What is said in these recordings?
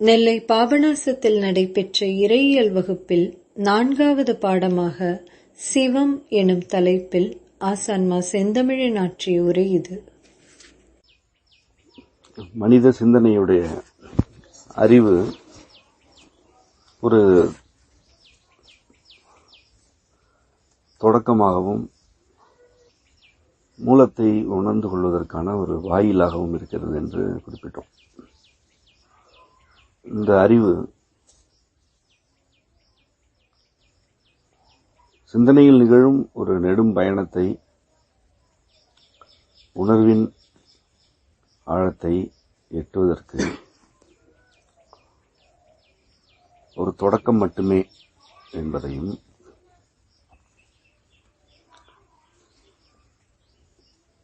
நெல்லை பாபநாசத்தில் நடைபெற்ற இறையியல் வகுப்பில் 4வது பாடமாக சிவம் எனும் தலைப்பில் ஆசான்மா செந்தமிழன் ஆற்றிய உரை இது. மனித சிந்தனையுடைய அறிவு ஒரு தொடக்கமாகவும் மூலத்தை உணர்ந்து கொள்வதற்கான ஒரு வாயிலாகவும் இருக்கிறது என்று குறிப்பிட்டோம். இந்த அறிவு சிந்தனையில் நிகழும் ஒரு நெடும் பயணத்தை, உணர்வின் ஆழத்தை எட்டுவதற்கு ஒரு தொடக்கம் மட்டுமே என்பதையும்,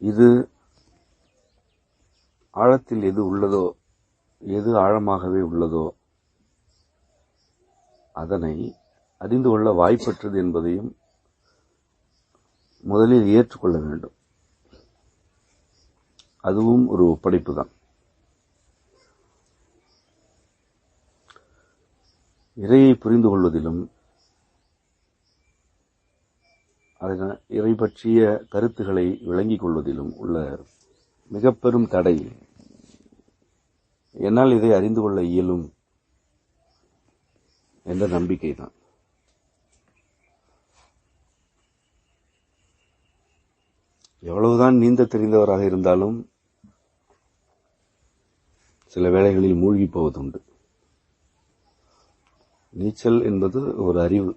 இது ஆழத்தில் எது உள்ளதோ, எது ஆழமாகவே உள்ளதோ அதனை அறிந்து கொள்ள வாய்ப்பற்றது என்பதையும் முதலில் ஏற்றுக்கொள்ள வேண்டும். அதுவும் ஒரு ஒப்படைப்பு தான். இறையை புரிந்து கொள்வதிலும் இறை பற்றிய கருத்துக்களை விளங்கிக் கொள்வதிலும் உள்ள மிக பெரும் தடை, என்னால் இதை அறிந்து கொள்ள இயலும் என்ற நம்பிக்கைதான். எவ்வளவுதான் நீந்த தெரிந்தவராக இருந்தாலும் சில வேளைகளில் மூழ்கி போவதுண்டு. நீச்சல் என்பது ஒரு அறிவு.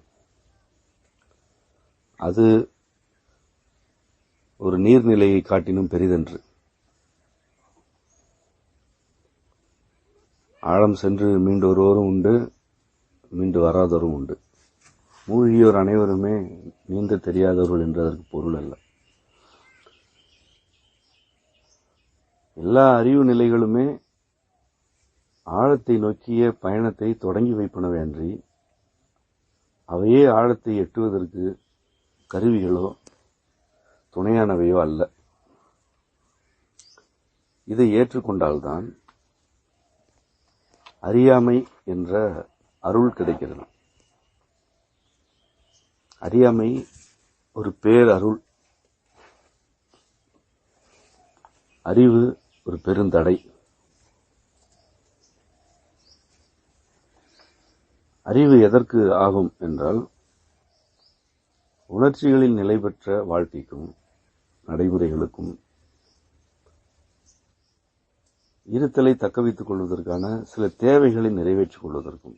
அது ஒரு நீர்நிலையை காட்டினும் பெரிதென்று. ஆழம் சென்று மீண்டு வருவோரும் உண்டு, மீண்டு வராதவரும் உண்டு. மூழ்கியோர் அனைவருமே நீந்த தெரியாதவர்கள் என்றதற்கு பொருள் அல்ல. எல்லா அறிவு நிலைகளுமே ஆழத்தை நோக்கிய பயணத்தை தொடங்கி வைப்பனவே அன்றி அவையே ஆழத்தை எட்டுவதற்கு கருவிகளோ துணையானவையோ அல்ல. இதை ஏற்றுக்கொண்டால்தான் அறியாமை என்ற அருள் கிடைக்கிறது. அறியாமை ஒரு பேரருள், அறிவு ஒரு பெருந்தடை. அறிவு எதற்கு ஆகும் என்றால், உணர்ச்சிகளில் நிலை பெற்ற வாழ்க்கைக்கும் நடைமுறைகளுக்கும் இருத்தலை தக்கவைத்துக் கொள்வதற்கான சில தேவைகளை நிறைவேற்றிக் கொள்வதற்கும்,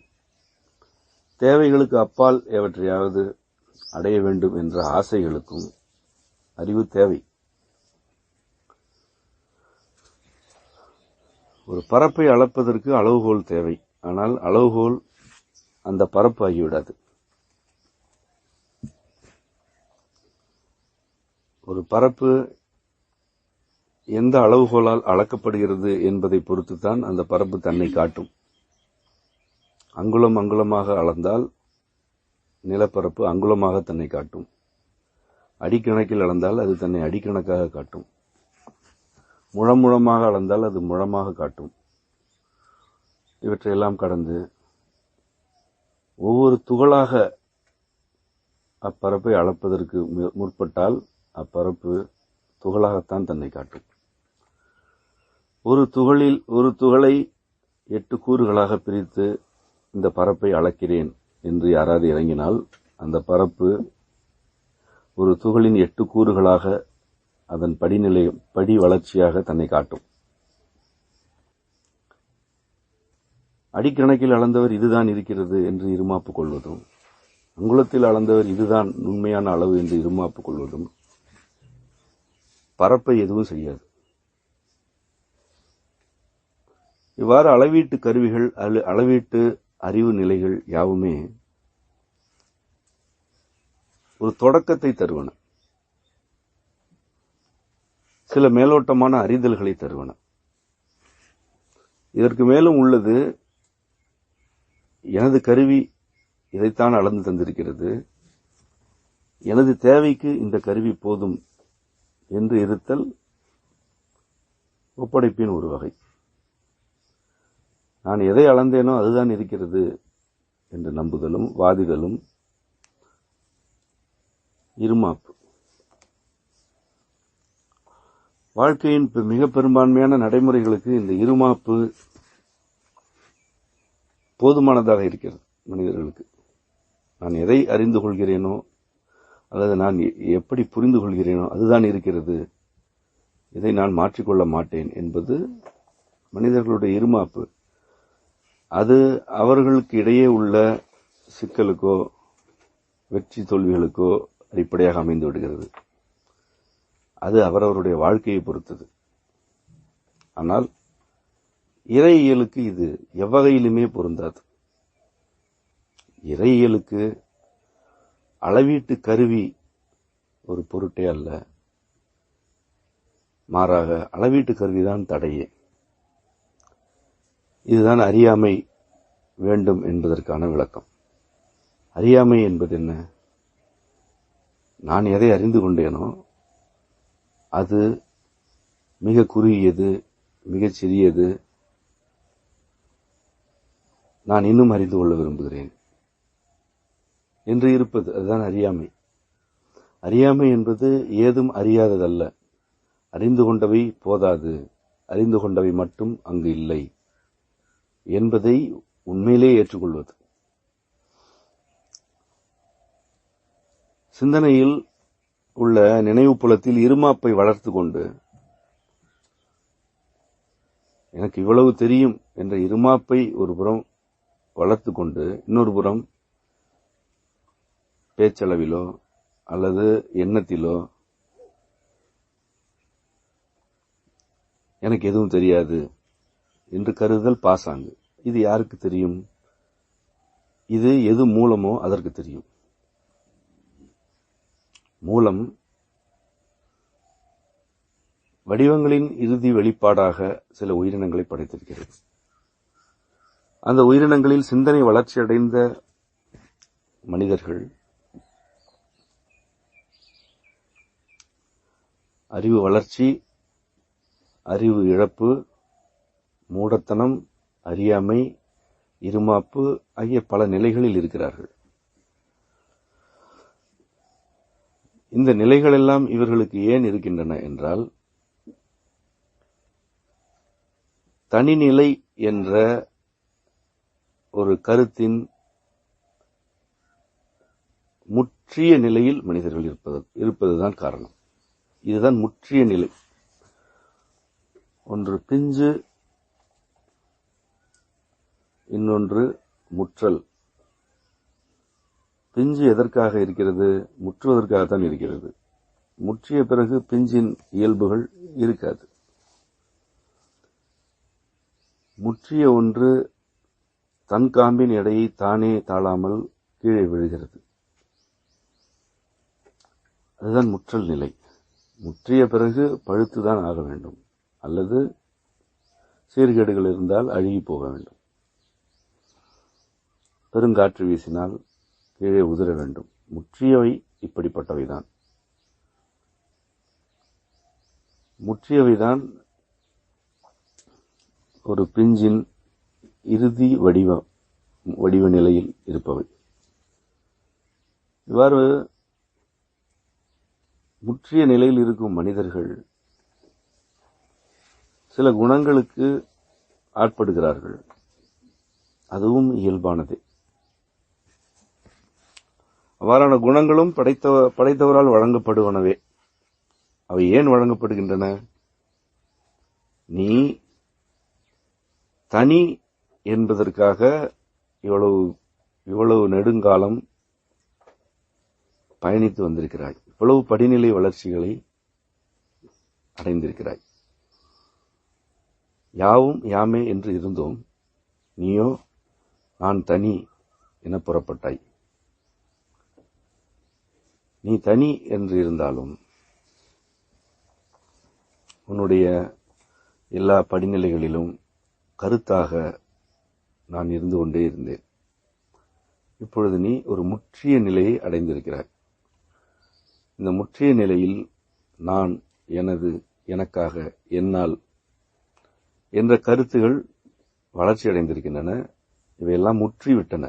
தேவைகளுக்கு அப்பால் எவற்றையாவது அடைய வேண்டும் என்ற ஆசைகளுக்கும் அறிவு தேவை. ஒரு பரப்பை அளப்பதற்கு அளவுகோல் தேவை. ஆனால் அளவுகோல் அந்த பரப்பு ஆகிவிடாது. ஒரு பரப்பு எந்த அளவுகோலால் அளக்கப்படுகிறது என்பதை பொறுத்துத்தான் அந்த பரப்பு தன்னை காட்டும். அங்குலம் அங்குலமாக அளந்தால் நிலப்பரப்பு அங்குலமாக தன்னை காட்டும். அடிக்கணக்கில் அளந்தால் அது தன்னை அடிக்கணக்காக காட்டும். முழமுழமாக அளந்தால் அது முழமாக காட்டும். இவற்றையெல்லாம் கடந்து ஒவ்வொரு துகளாக அப்பரப்பை அளப்பதற்கு முற்பட்டால் அப்பரப்பு துகளாகத்தான் தன்னை காட்டும். ஒரு துகளை 8 கூறுகளாக பிரித்து இந்த பரப்பை அளக்கிறேன் என்று யாராவது இறங்கினால் அந்த பரப்பு ஒரு துகளின் 8 கூறுகளாக அதன் படி வளர்ச்சியாக தன்னை காட்டும். அடிக்கணக்கில் அளந்தவர் இதுதான் இருக்கிறது என்று இருமாப்பு கொள்வதும், அங்குலத்தில் அளந்தவர் இதுதான் உண்மையான அளவு என்று இருமாப்பு கொள்வதும் பரப்பை எதுவும் செய்யாது. இவ்வாறு அளவீட்டு கருவிகள், அளவீட்டு அறிவு நிலைகள் யாவுமே ஒரு தொடக்கத்தை தருவன, சில மேலோட்டமான அறிதல்களை தருவன. இதற்கு மேலும் உள்ளது, எனது கருவி இதைத்தான் அளந்து தந்திருக்கிறது, எனது தேவைக்கு இந்த கருவி போதும் என்று இருத்தல் ஒப்படைப்பின் ஒரு வகை. நான் எதை அளந்தேனோ அதுதான் இருக்கிறது என்று நம்புதலும் வாதிதலும் இருமாப்பு. வாழ்க்கையின் மிக பெரும்பான்மையான நடைமுறைகளுக்கு இந்த இருமாப்பு போதுமானதாக இருக்கிறது. மனிதர்களுக்கு நான் எதை அறிந்து கொள்கிறேனோ அல்லது நான் எப்படி புரிந்து கொள்கிறேனோ அதுதான் இருக்கிறது, இதை நான் மாற்றிக்கொள்ள மாட்டேன் என்பது மனிதர்களுடைய இருமாப்பு. அது அவர்களுக்கு இடையே உள்ள சிக்கலுக்கோ வெற்றி தோல்விகளுக்கோ அடிப்படையாக அமைந்து விடுகிறது. அது அவரவருடைய வாழ்க்கையை பொறுத்தது. ஆனால் இறையியலுக்கு இது எவ்வகையிலுமே பொருந்தாது. இறையியலுக்கு அளவீட்டு கருவி ஒரு பொருட்டே அல்ல, மாறாக அளவீட்டு கருவிதான் தடையே. இதுதான் அறியாமை வேண்டும் என்பதற்கான விளக்கம். அறியாமை என்பது என்ன? நான் எதை அறிந்து கொண்டேனோ அது மிக குறுகியது, மிகச் சிறியது, நான் இன்னும் அறிந்து கொள்ள விரும்புகிறேன் என்று இருப்பது, அதுதான் அறியாமை. அறியாமை என்பது ஏதும் அறியாததல்ல, அறிந்து கொண்டவை போதாது, அறிந்து கொண்டவை மட்டும் அங்கு இல்லை என்பதை உண்மையிலே ஏற்றுக்கொள்வது. சிந்தனையில் உள்ள நினைவு புலத்தில் இருமாப்பை வளர்த்து கொண்டு எனக்கு இவ்வளவு தெரியும் என்ற இருமாப்பை ஒரு புறம் வளர்த்து கொண்டு இன்னொரு புறம் பேச்சளவிலோ அல்லது எண்ணத்திலோ எனக்கு எதுவும் தெரியாது என்று கருதுதல் பாசாங்கு. இது யாருக்கு தெரியும்? இது எது மூலமோ அதற்கு தெரியும். மூலம் வடிவங்களின் இறுதி வெளிப்பாடாக சில உயிரினங்களை படைத்திருக்கிறது. அந்த உயிரினங்களில் சிந்தனை வளர்ச்சியடைந்த மனிதர்கள் அறிவு வளர்ச்சி, அறிவு இழப்பு, மூடத்தனம், அறியாமை, இருமாப்பு ஆகிய பல நிலைகளில் இருக்கிறார்கள். இந்த நிலைகளெல்லாம் இவர்களுக்கு ஏன் இருக்கின்றன என்றால், தனிநிலை என்ற ஒரு கருத்தின் முற்றிய நிலையில் மனிதர்கள் இருப்பதுதான் காரணம். இதுதான் முற்றிய நிலை. ஒன்று பிஞ்சு, இன்னொன்று முற்றல். பிஞ்சு எதற்காக இருக்கிறது? முற்றுவதற்காகத்தான் இருக்கிறது. முற்றிய பிறகு பிஞ்சின் இயல்புகள் இருக்காது. முற்றிய ஒன்று தன் காம்பின் எடையை தானே தாழாமல் கீழே விழுகிறது. அதுதான் முற்றல் நிலை. முற்றிய பிறகு பழுத்துதான் ஆக வேண்டும், அல்லது சீர்கேடுகள் இருந்தால் அழுகி போக வேண்டும். பெருங்காற்று வீசினால் கீழே உதிர வேண்டும். முற்றியவை இப்படிப்பட்டவைதான். முற்றியவைதான் ஒரு பிஞ்சின் இறுதி வடிவ நிலையில் இருப்பவை. இவ்வாறு முற்றிய நிலையில் இருக்கும் மனிதர்கள் சில குணங்களுக்கு ஆட்படுகிறார்கள். அதுவும் இயல்பானதே. அவ்வாறான குணங்களும் படைத்தவரால் வழங்கப்படுவனவே. அவை ஏன் வழங்கப்படுகின்றன? நீ தனி என்பதற்காக இவ்வளவு நெடுங்காலம் பயணித்து வந்திருக்கிறாய். இவ்வளவு படிநிலை வளர்ச்சிகளை அடைந்திருக்கிறாய். யாவும் யாமே என்று இருந்தோம். நீயோ நான் தனி என புறப்பட்டாய். நீ தனி என்று இருந்தாலும் உன்னுடைய எல்லா படிநிலைகளிலும் கருத்தாக நான் இருந்து கொண்டே இருந்தேன். இப்பொழுது நீ ஒரு முற்றிய நிலையை அடைந்திருக்கிறாய். இந்த முற்றிய நிலையில் நான், எனது, எனக்காக, என்னால் என்ற கருத்துகள் வளர்ச்சி அடைந்திருக்கின்றன. இவையெல்லாம் முற்றிவிட்டன.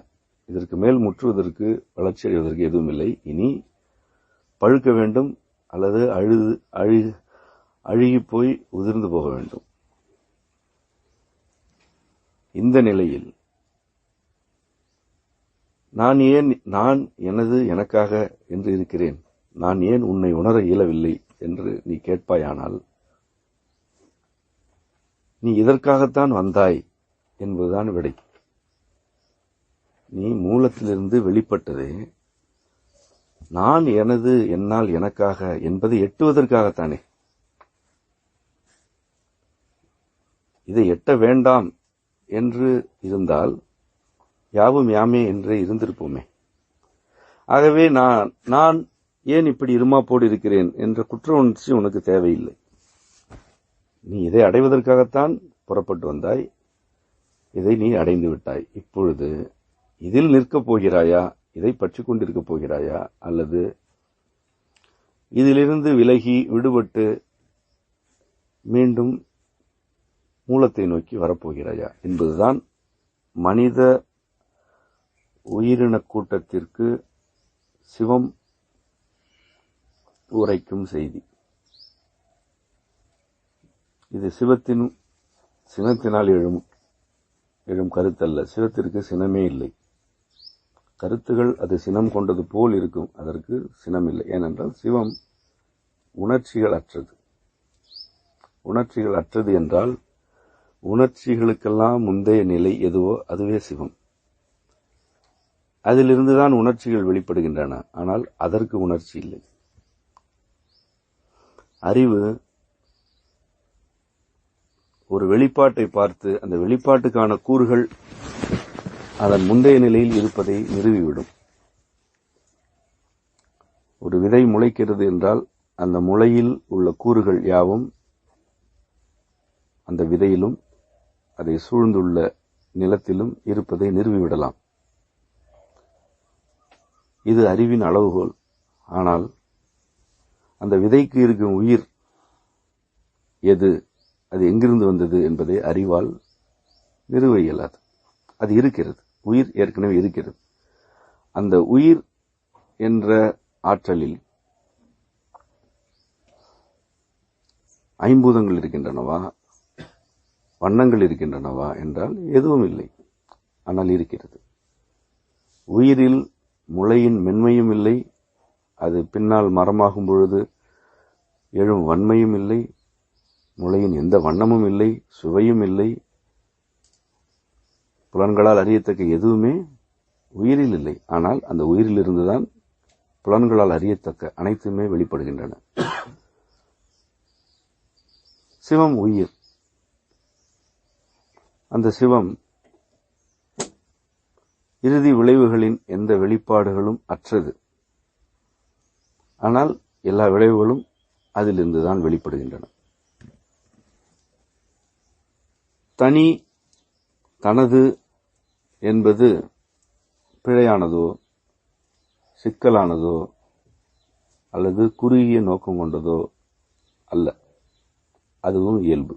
இதற்கு மேல் முற்றுவதற்கு, வளர்ச்சி அடைவதற்கு எதுவும் இல்லை. இனி பழுக்க வேண்டும் அல்லது அழுகி போய் உதிர்ந்து போக வேண்டும். இந்த நிலையில் நான் எனது எனக்காக என்று இருக்கிறேன், நான் ஏன் உன்னை உணர இயலவில்லை என்று நீ கேட்பாயானால், நீ இதற்காகத்தான் வந்தாய் என்பதுதான் விடை. நீ மூலத்திலிருந்து வெளிப்பட்டதே நான் எனது, என்னால், எனக்காக என்பதை எட்டுவதற்காகத்தானே. இதை எட்ட வேண்டாம் என்று இருந்தால் யாவும் யாமே என்றே இருந்திருப்போமே. ஆகவே நான் ஏன் இப்படி இருமாப்போடு இருக்கிறேன் என்ற குற்ற உணர்ச்சி உனக்கு தேவையில்லை. நீ இதை அடைவதற்காகத்தான் புறப்பட்டு வந்தாய், இதை நீ அடைந்து விட்டாய். இப்பொழுது இதில் நிற்கப் போகிறாயா, இதை பற்றிக் கொண்டிருக்கப் போகிறாயா, அல்லது இதிலிருந்து விலகி விடுபட்டு மீண்டும் மூலத்தை நோக்கி வரப்போகிறாயா என்பதுதான் மனித உயிரின கூட்டத்திற்கு சிவம் உரைக்கும் செய்தி. இது சினத்தினால் எழும் கருத்தல்ல. சிவத்திற்கு சினமே இல்லை. கருத்துகள் அது சினம் கொண்டது போல் இருக்கும், அதற்கு சினம் இல்லை. ஏனென்றால் சிவம் உணர்ச்சிகள் அற்றது. உணர்ச்சிகள் அற்றது என்றால் உணர்ச்சிகளுக்கெல்லாம் முந்தைய நிலை எதுவோ அதுவே சிவம். அதிலிருந்துதான் உணர்ச்சிகள் வெளிப்படுகின்றன. ஆனால் அதற்கு உணர்ச்சி இல்லை. அறிவு ஒரு வெளிப்பாட்டை பார்த்து அந்த வெளிப்பாட்டுக்கான கூறுகள் அதன் முந்தைய நிலையில் இருப்பதை நிறுவிவிடும். ஒரு விதை முளைக்கிறது என்றால் அந்த முளையில் உள்ள கூறுகள் யாவும் அந்த விதையிலும் அதை சூழ்ந்துள்ள நிலத்திலும் இருப்பதை நிறுவிவிடலாம். இது அறிவின் அளவுகோல். ஆனால் அந்த விதைக்கு இருக்கும் உயிர் எது, அது எங்கிருந்து வந்தது என்பதை அறிவால் நிறுவ இயலாது. அது இருக்கிறது, உயிர் ஏற்கனவே இருக்கிறது. அந்த உயிர் என்ற ஆற்றலில் ஐம்பூதங்கள் இருக்கின்றனவா, வண்ணங்கள் இருக்கின்றனவா என்றால் எதுவும் இல்லை. ஆனால் இருக்கிறது. உயிரில் முளையின் மென்மையும் இல்லை, அது பின்னால் மரமாகும் பொழுது எழும் வன்மையும் இல்லை, முளையின் எந்த வண்ணமும் இல்லை, சுவையும் இல்லை, புலன்களால் அறியத்தக்க எதுவுமே உயிரில் இல்லை. ஆனால் அந்த உயிரிலிருந்துதான் புலன்களால் அறியத்தக்க அனைத்துமே வெளிப்படுகின்றன. சிவம் உயிர். அந்த சிவம் இறுதி விளைவுகளின் எந்த வெளிப்பாடுகளும் அற்றது. ஆனால் எல்லா விளைவுகளும் அதிலிருந்துதான் வெளிப்படுகின்றன. தனி, தனது என்பது பிழையானதோ, சிக்கலானதோ அல்லது குறுகிய நோக்கம் கொண்டதோ அல்ல. அதுவும் இயல்பு.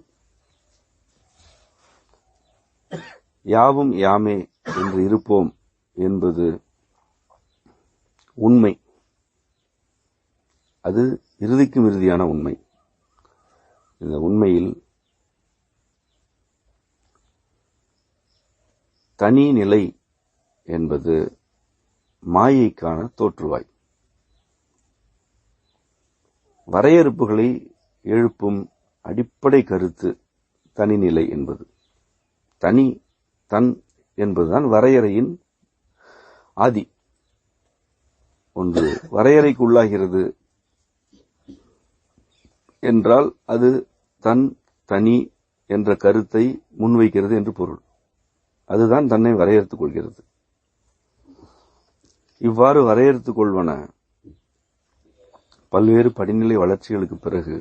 யாவும் யாமே என்று இருப்போம் என்பது உண்மை. அது இறுதிக்கும் இறுதியான உண்மை. இந்த உண்மையில் தனி நிலை என்பது மாயைக்கான தோற்றுவாய். வரையறுப்புகளை எழுப்பும் அடிப்படை கருத்து தனிநிலை என்பது. தனி, தன் என்பதுதான் வரையறையின் ஆதி. ஒன்று வரையறைக்கு உள்ளாகிறது என்றால் அது தன், தனி என்ற கருத்தை முன்வைக்கிறது என்று பொருள். அதுதான் தன்னை வரையறுத்துக் கொள்கிறது. இவ்வாறு வரையறுத்துக் கொள்வன பல்வேறு படிநிலை வளர்ச்சிகளுக்கு பிறகு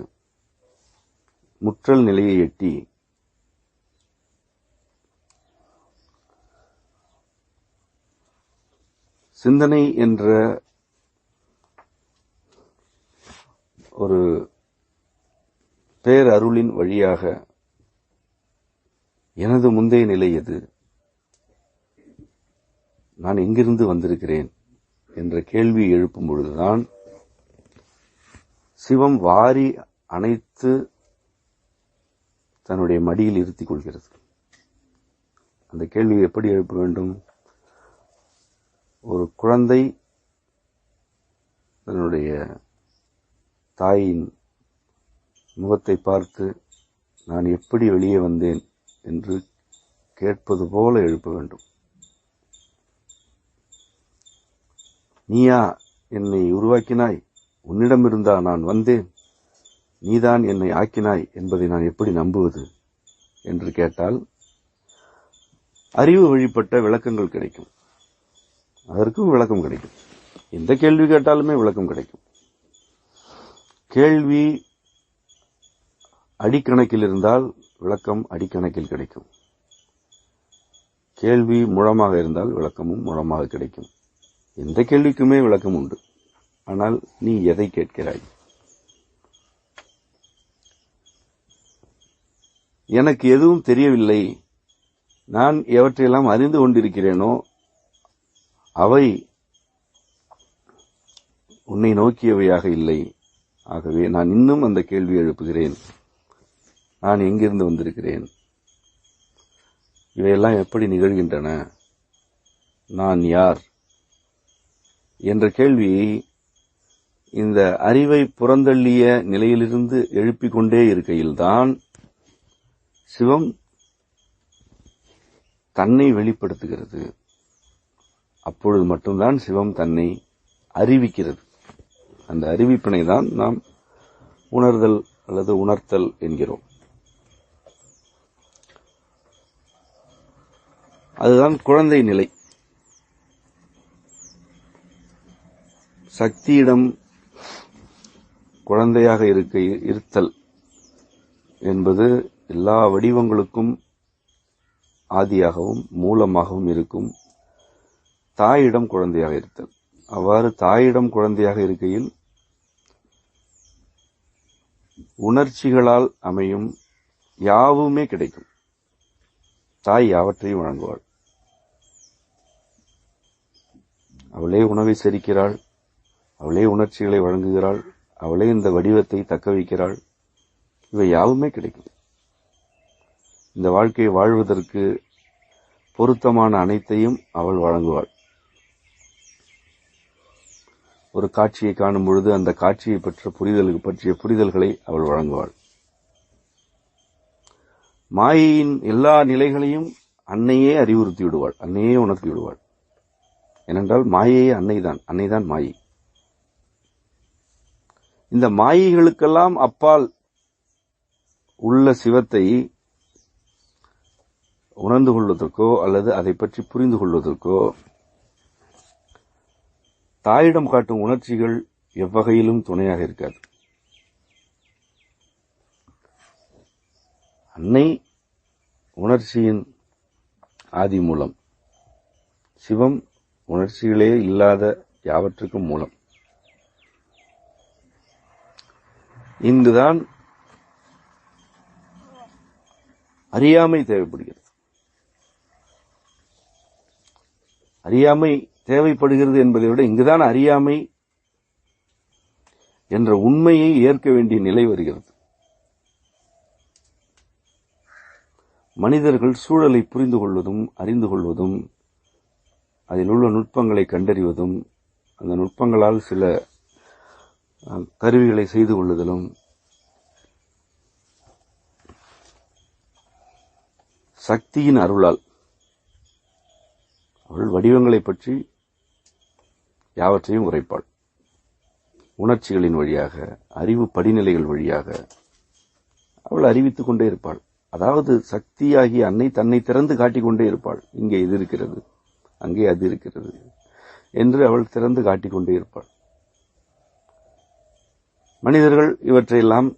முற்றல் நிலையை எட்டி சிந்தனை என்ற ஒரு பேரருளின் வழியாக எனது முந்தைய நிலை எது, நான் எங்கிருந்து வந்திருக்கிறேன் என்ற கேள்வியை எழுப்பும் பொழுதுதான் சிவம் வாரி அணைத்து தன்னுடைய மடியில் இருத்திக் கொள்கிறது. அந்த கேள்வியை எப்படி எழுப்ப வேண்டும்? ஒரு குழந்தை தன்னுடைய தாயின் முகத்தை பார்த்து நான் எப்படி வெளியே வந்தேன் என்று கேட்பது போல எழுப்ப வேண்டும். நீயா என்னை உருவாக்கினாய், உன்னிடமிருந்தா நான் வந்தேன், நீதான் என்னை ஆக்கினாய் என்பதை நான் எப்படி நம்புவது என்று கேட்டால் அறிவு வழிபட்ட விளக்கங்கள் கிடைக்கும். அதற்கும் விளக்கம் கிடைக்கும். எந்த கேள்வி கேட்டாலுமே விளக்கம் கிடைக்கும். கேள்வி அடிக்கணக்கில் இருந்தால் விளக்கம் அடிக்கணக்கில் கிடைக்கும். கேள்வி முழமாக இருந்தால் விளக்கமும் முழமாக கிடைக்கும். எந்த கேள்விக்குமே விளக்கம் உண்டு. ஆனால் நீ எதை கேட்கிறாய்? எனக்கு எதுவும் தெரியவில்லை, நான் எவற்றையெல்லாம் அறிந்து கொண்டிருக்கிறேனோ அவை உன்னை நோக்கியவையாக இல்லை. ஆகவே நான் இன்னும் அந்த கேள்வி எழுப்புகிறேன். நான் எங்கிருந்து வந்திருக்கிறேன்? இவையெல்லாம் எப்படி நிகழ்கின்றன? நான் யார் என்ற கேள்வியை இந்த அறிவை புறந்தள்ளிய நிலையிலிருந்து எழுப்பிக் கொண்டே இருக்கையில்தான் சிவம் தன்னை வெளிப்படுத்துகிறது. அப்பொழுது மட்டும்தான் சிவம் தன்னை அறிவிக்கிறது. அந்த அறிவிப்பினை தான் நாம் உணர்தல் அல்லது உணர்த்தல் என்கிறோம். அதுதான் குழந்தை நிலை. சக்தியிடம் குழந்தையாக இருத்தல் என்பது எல்லா வடிவங்களுக்கும் ஆதியாகவும் மூலமாகவும் இருக்கும் தாயிடம் குழந்தையாக இருத்தல். அவ்வாறு தாயிடம் குழந்தையாக இருக்கையில் உணர்ச்சிகளால் அமையும் யாவுமே கிடைக்கும். தாய் யாவற்றையும் வழங்குவாள். அவளே உணவை செரிக்கிறாள், அவளே உணர்ச்சிகளை வழங்குகிறாள், அவளே இந்த வடிவத்தை தக்க வைக்கிறாள். இவை யாவுமே கிடைக்கும். இந்த வாழ்க்கையை வாழ்வதற்கு பொருத்தமான அனைத்தையும் அவள் வழங்குவாள். ஒரு காட்சியை காணும் பொழுது அந்த காட்சியை பற்றிய புரிதல்களை அவள் வழங்குவாள். மாயையின் எல்லா நிலைகளையும் அன்னையே அறிவுறுத்தி விடுவாள், அன்னையே உணர்த்தி விடுவாள். ஏனென்றால் மாயையே அன்னைதான் மாயை. இந்த மாயைகளுக்கெல்லாம் அப்பால் உள்ள சிவத்தை உணர்ந்து கொள்வதற்கோ அல்லது அதை பற்றி புரிந்து கொள்வதற்கோ தாயிடம் காட்டும் உணர்ச்சிகள் எவ்வகையிலும் துணையாக இருக்காது. அன்னை உணர்ச்சியின் ஆதி மூலம், சிவம் உணர்ச்சிகளே இல்லாத யாவற்றுக்கும் மூலம். இங்குதான் அறியாமை தேவைப்படுகிறது. அறியாமை தேவைப்படுகிறது என்பதை விட இங்குதான் அறியாமை என்ற உண்மையை ஏற்க வேண்டிய நிலை வருகிறது. மனிதர்கள் சூழலை புரிந்து கொள்வதும் அறிந்து கொள்வதும் அதில் உள்ள நுட்பங்களை கண்டறிவதும் அந்த நுட்பங்களால் சில கருவிகளை செய்து கொள்ளுதலும் சக்தியின் அருளால் அவள் வடிவங்களை பற்றி யாவற்றையும் உரைப்பாள். உணர்ச்சிகளின் வழியாக, அறிவு படிநிலைகள் வழியாக அவள் அறிவித்துக் கொண்டே இருப்பாள். அதாவது சக்தியாகி அன்னை தன்னை திறந்து காட்டிக்கொண்டே இருப்பாள். இங்கே இது இருக்கிறது, அங்கே அது இருக்கிறது என்று அவள் திறந்து காட்டிக்கொண்டே இருப்பாள். மனிதர்கள் இவற்றையெல்லாம்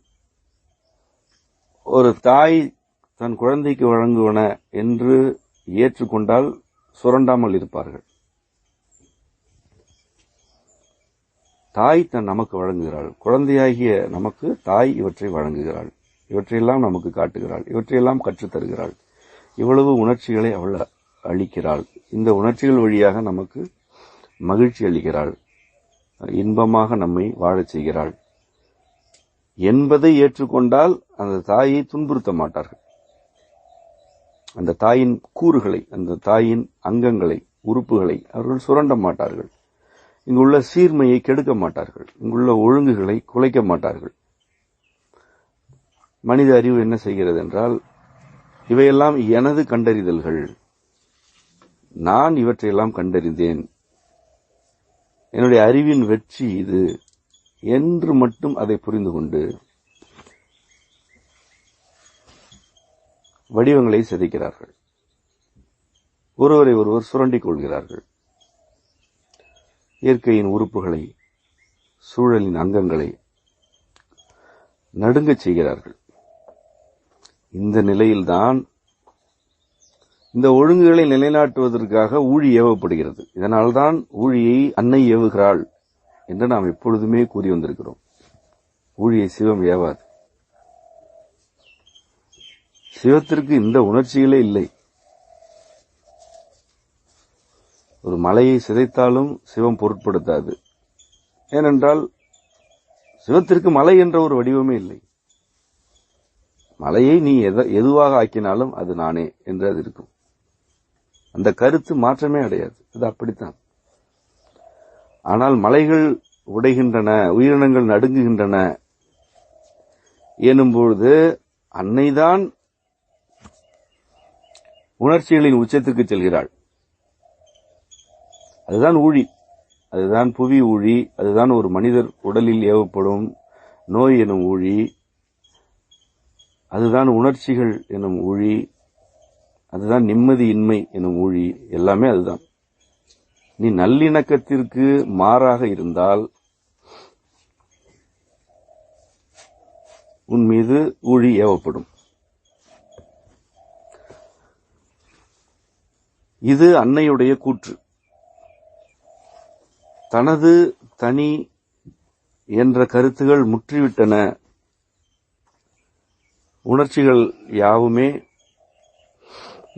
ஒரு தாய் தன் குழந்தைக்கு வழங்குவன என்று ஏற்றுக்கொண்டால் சுரண்டாமல் இருப்பார்கள். தாய் நமக்கு வழங்குகிறாள், குழந்தையாகிய நமக்கு தாய் இவற்றை வழங்குகிறாள், இவற்றையெல்லாம் நமக்கு காட்டுகிறாள், இவற்றையெல்லாம் கற்றுத்தருகிறாள். இவ்வளவு உணர்ச்சிகளை அவள் அளிக்கிறாள். இந்த உணர்ச்சிகள் வழியாக நமக்கு மகிழ்ச்சி அளிக்கிறாள், இன்பமாக நம்மை வாழச் செய்கிறாள் என்பதை ஏற்றுக்கொண்டால் அந்த தாயை துன்புறுத்த மாட்டார்கள். அந்த தாயின் கூறுகளை, அந்த தாயின் அங்கங்களை, உறுப்புகளை அவர்கள் சுரண்ட மாட்டார்கள். இங்குள்ள சீர்மையை கெடுக்க மாட்டார்கள். இங்குள்ள ஒழுங்குகளை குலைக்க மாட்டார்கள். மனித அறிவு என்ன செய்கிறது என்றால், இவையெல்லாம் எனது கண்டறிதல்கள், நான் இவற்றையெல்லாம் கண்டறிந்தேன், என்னுடைய அறிவின் வெற்றி இது என்று மட்டும் அதை புரிந்து கொண்டு வடிவங்களை சிதைக்கிறார்கள். ஒருவரை ஒருவர் சுரண்டிக் கொள்கிறார்கள். இயற்கையின் உறுப்புகளை, சூழலின் அங்கங்களை நடுங்கச் செய்கிறார்கள். இந்த நிலையில்தான் இந்த ஒழுங்குகளை நிலைநாட்டுவதற்காக ஊழி ஏவப்படுகிறது. இதனால்தான் ஊழியை அன்னை ஏவுகிறாள் என்று நாம் எப்பொழுதுமே கூறி வந்திருக்கிறோம். ஊழியை சிவம் ஏவாது. சிவத்திற்கு இந்த உணர்ச்சிகளே இல்லை. ஒரு மலையை சிதைத்தாலும் சிவம் பொருட்படுத்தாது. ஏனென்றால் சிவத்திற்கு மலை என்ற ஒரு வடிவமே இல்லை. மலையை நீ எதுவாக ஆக்கினாலும் அது நானே என்று அது இருக்கும். அந்த கருத்து மாற்றமே அடையாது. அது அப்படித்தான். ஆனால் மலைகள் உடைகின்றன, உயிரினங்கள் நடுங்குகின்றன எனும்பொழுது அன்னைதான் உணர்ச்சிகளின் உச்சத்திற்கு செல்கிறாள். அதுதான் ஊழி, அதுதான் புவி ஊழி, அதுதான் ஒரு மனிதர் உடலில் ஏவப்படும் நோய் எனும் ஊழி, அதுதான் உணர்ச்சிகள் எனும் ஊழி, அதுதான் நிம்மதியின்மை எனும் ஊழி. எல்லாமே அதுதான். நீ நல்லிணக்கத்திற்கு மாறாக இருந்தால் உன் மீது ஊழி ஏவப்படும். இது அன்னையுடைய கூற்று. தனது தனி என்ற கருத்துகள் முற்றிவிட்டன. உணர்ச்சிகள் யாவுமே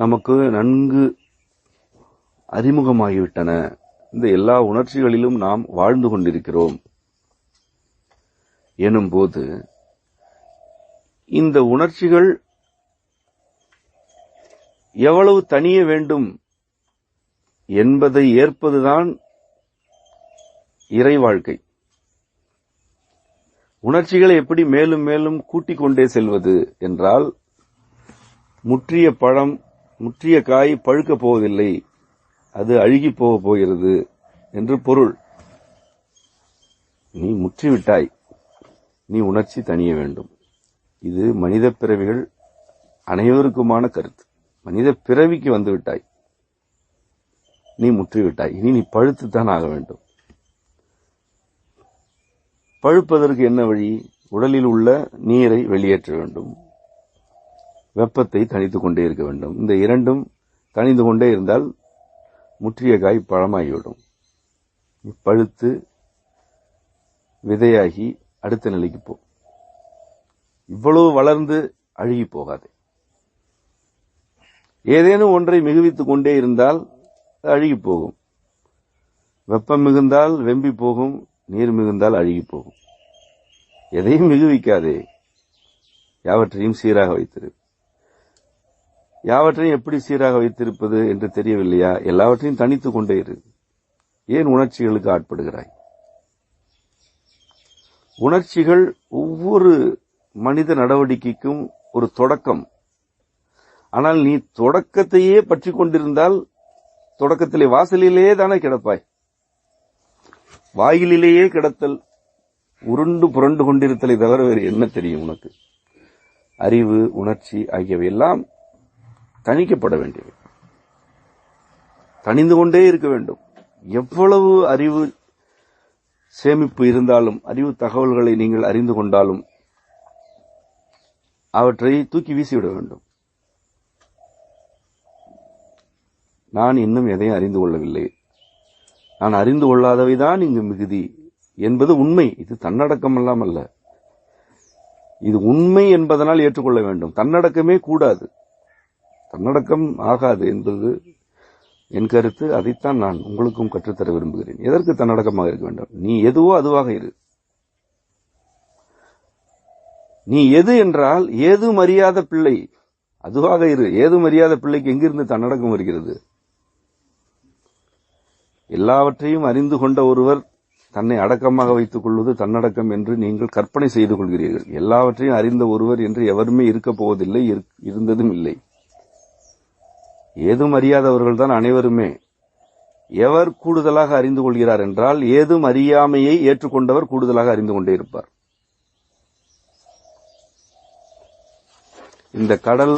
நமக்கு நன்கு அறிமுகமாகிவிட்டன. இந்த எல்லா உணர்ச்சிகளிலும் நாம் வாழ்ந்து கொண்டிருக்கிறோம் எனும்போது இந்த உணர்ச்சிகள் எவ்வளவு தனிய வேண்டும் என்பதை ஏற்பதுதான் இறை வாழ்க்கை. உணர்ச்சிகளை எப்படி மேலும் மேலும் கூட்டிக் கொண்டே செல்வது என்றால், முற்றிய பழம், முற்றிய காய் பழுக்கப் போவதில்லை, அது அழுகி போகப் போகிறது என்று பொருள். நீ முற்றிவிட்டாய், நீ உணர்ச்சி தணிய வேண்டும். இது மனித பிறவிகள் அனைவருக்குமான கருத்து. மனித பிறவிக்கு வந்துவிட்டாய், நீ முற்றிவிட்டாய், இனி நீ பழுத்துத்தான் ஆக வேண்டும். பழுப்பதற்கு என்ன வழி? உடலில் உள்ள நீரை வெளியேற்ற வேண்டும், வெப்பத்தை தணித்துக் கொண்டே இருக்க வேண்டும். இந்த இரண்டும் தணிந்து கொண்டே இருந்தால் முற்றிய காய் பழமாகிவிடும். பழுத்து விதையாகி அடுத்த நிலைக்கு போ. இவ்வளவு வளர்ந்து அழுகி போகாது. ஏதேனும் ஒன்றை மிகுவித்துக் கொண்டே இருந்தால் அழுகி போகும். வெப்பம் மிகுந்தால் வெம்பி போகும், நீர் மிகுந்தால் அழுகி போகும். எதையும் மிகுவிக்காதே, யாவற்றையும் சீராக வைத்திரு. யாவற்றையும் எப்படி சீராக வைத்திருப்பது என்று தெரியவில்லையா? எல்லாவற்றையும் தனித்துக் கொண்டே இரு. ஏன் உணர்ச்சிகளுக்கு ஆட்படுகிறாய்? உணர்ச்சிகள் ஒவ்வொரு மனித நடவடிக்கைக்கும் ஒரு தொடக்கம். ஆனால் நீ தொடக்கத்தையே பற்றி கொண்டிருந்தால் தொடக்கத்திலே வாசலிலேயே தானே கிடப்பாய். வாயிலேயே கிடத்தல், உருண்டு புரண்டு கொண்டிருத்தலை தவிர வேறு என்ன தெரியும் உனக்கு? அறிவு, உணர்ச்சி ஆகியவை எல்லாம் தணிக்கப்பட வேண்டியவை, தணிந்து கொண்டே இருக்க வேண்டும். எவ்வளவு அறிவு சேமிப்பு இருந்தாலும், அறிவு தகவல்களை நீங்கள் அறிந்து கொண்டாலும் அவற்றை தூக்கி வீசிவிட வேண்டும். நான் இன்னும் எதையும் அறிந்து கொள்ளவில்லை, நான் அறிந்து கொள்ளாதவைதான் இங்கு மிகுதி என்பது உண்மை. இது தன்னடக்கம் எல்லாம் அல்ல, இது உண்மை என்பதனால் ஏற்றுக்கொள்ள வேண்டும். தன்னடக்கமே கூடாது. தன்னடக்கம் ஆகாது என்பது என் கருத்து. அதைத்தான் நான் உங்களுக்கும் கற்றுத்தர விரும்புகிறேன். எதற்கு தன்னடக்கமாக இருக்க வேண்டும்? நீ எதுவோ அதுவாக இரு. நீ எது என்றால் ஏதும் அறியாத பிள்ளை, அதுவாக இரு. ஏதும் அறியாத பிள்ளைக்கு எங்கிருந்து தன்னடக்கம் வருகிறது? எல்லாவற்றையும் அறிந்து கொண்ட ஒருவர் தன்னை அடக்கமாக வைத்துக் கொள்வது தன்னடக்கம் என்று நீங்கள் கற்பனை செய்து கொள்கிறீர்கள். எல்லாவற்றையும் அறிந்த ஒருவர் என்று எவருமே இருக்கப் போவதில்லை, இருந்ததும் இல்லை. ஏதும் அறியாதவர்கள் தான் அனைவருமே. எவர் கூடுதலாக அறிந்து கொள்கிறார் என்றால் ஏதும் அறியாமையை ஏற்றுக்கொண்டவர் கூடுதலாக அறிந்து கொண்டே இருப்பார். இந்த கடல்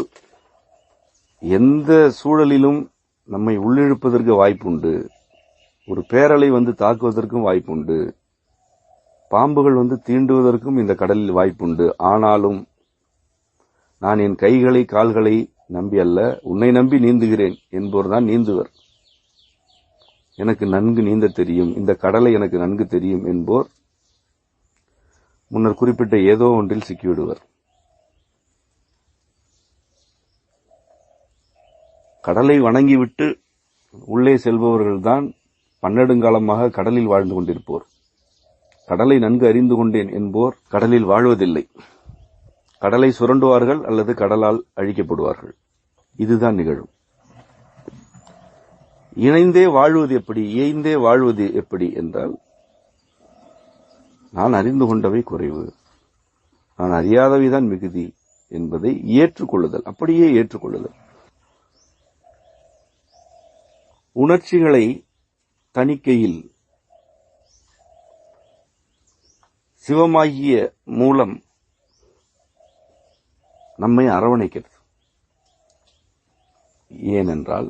எந்த சூழலிலும் நம்மை உள்ளிழுப்பதற்கு வாய்ப்புண்டு. ஒரு பேரலை வந்து தாக்குவதற்கும் வாய்ப்புண்டு. பாம்புகள் வந்து தீண்டுவதற்கும் இந்த கடலில் வாய்ப்புண்டு. ஆனாலும் நான் என் கைகளை கால்களை நம்பி அல்ல, உன்னை நம்பி நீந்துகிறேன் என்பவர் தான் நீந்துவர். எனக்கு நன்கு நீந்த தெரியும், இந்த கடலை எனக்கு நன்கு தெரியும் என்போர் முன்னர் குறிப்பிட்ட ஏதோ ஒன்றில் சிக்கிவிடுவர். கடலை வணங்கிவிட்டு உள்ளே செல்பவர்கள்தான் பன்னெடுங்காலமாக கடலில் வாழ்ந்து கொண்டிருப்போர். கடலை நன்கு அறிந்து கொண்டேன் என்போர் கடலில் வாழ்வதில்லை. கடலை சுரண்டுவார்கள் அல்லது கடலால் அழிக்கப்படுவார்கள். இதுதான் நிகழும். இணைந்தே வாழ்வது எப்படி, இயைந்தே வாழ்வது எப்படி என்றால், நான் அறிந்து கொண்டவை குறைவு, நான் அறியாதவைதான் மிகுதி என்பதை ஏற்றுக்கொள்ளுதல், அப்படியே ஏற்றுக்கொள்ளுதல். உணர்ச்சிகளை தணிக்கையில் சிவமாகிய மூலம் நம்மை அரவணைக்கிறது. ஏனென்றால்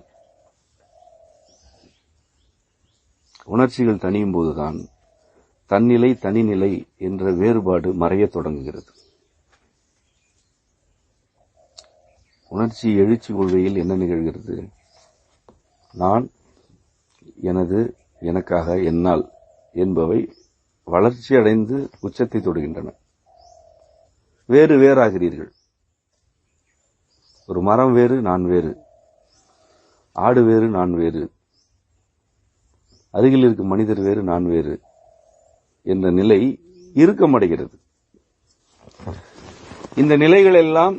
உணர்ச்சிகள் தணியும் போதுதான் தன்னிலை தனிநிலை என்ற வேறுபாடு மறையத் தொடங்குகிறது. உணர்ச்சி எழுச்சி கொள்கையில் என்ன நிகழ்கிறது? நான், எனது, எனக்காக, என்னால் என்பவை வளர்ச்சி அடைந்து உச்சத்தை தொடுகின்றன. வேறு வேறாகிறீர்கள். ஒரு மரம் வேறு, நான் வேறு. ஆடு வேறு, நான் வேறு. அருகில் இருக்கும் மனிதர் வேறு, நான் வேறு என்ற நிலை இறுக்கமடைகிறது. இந்த நிலைகள் எல்லாம்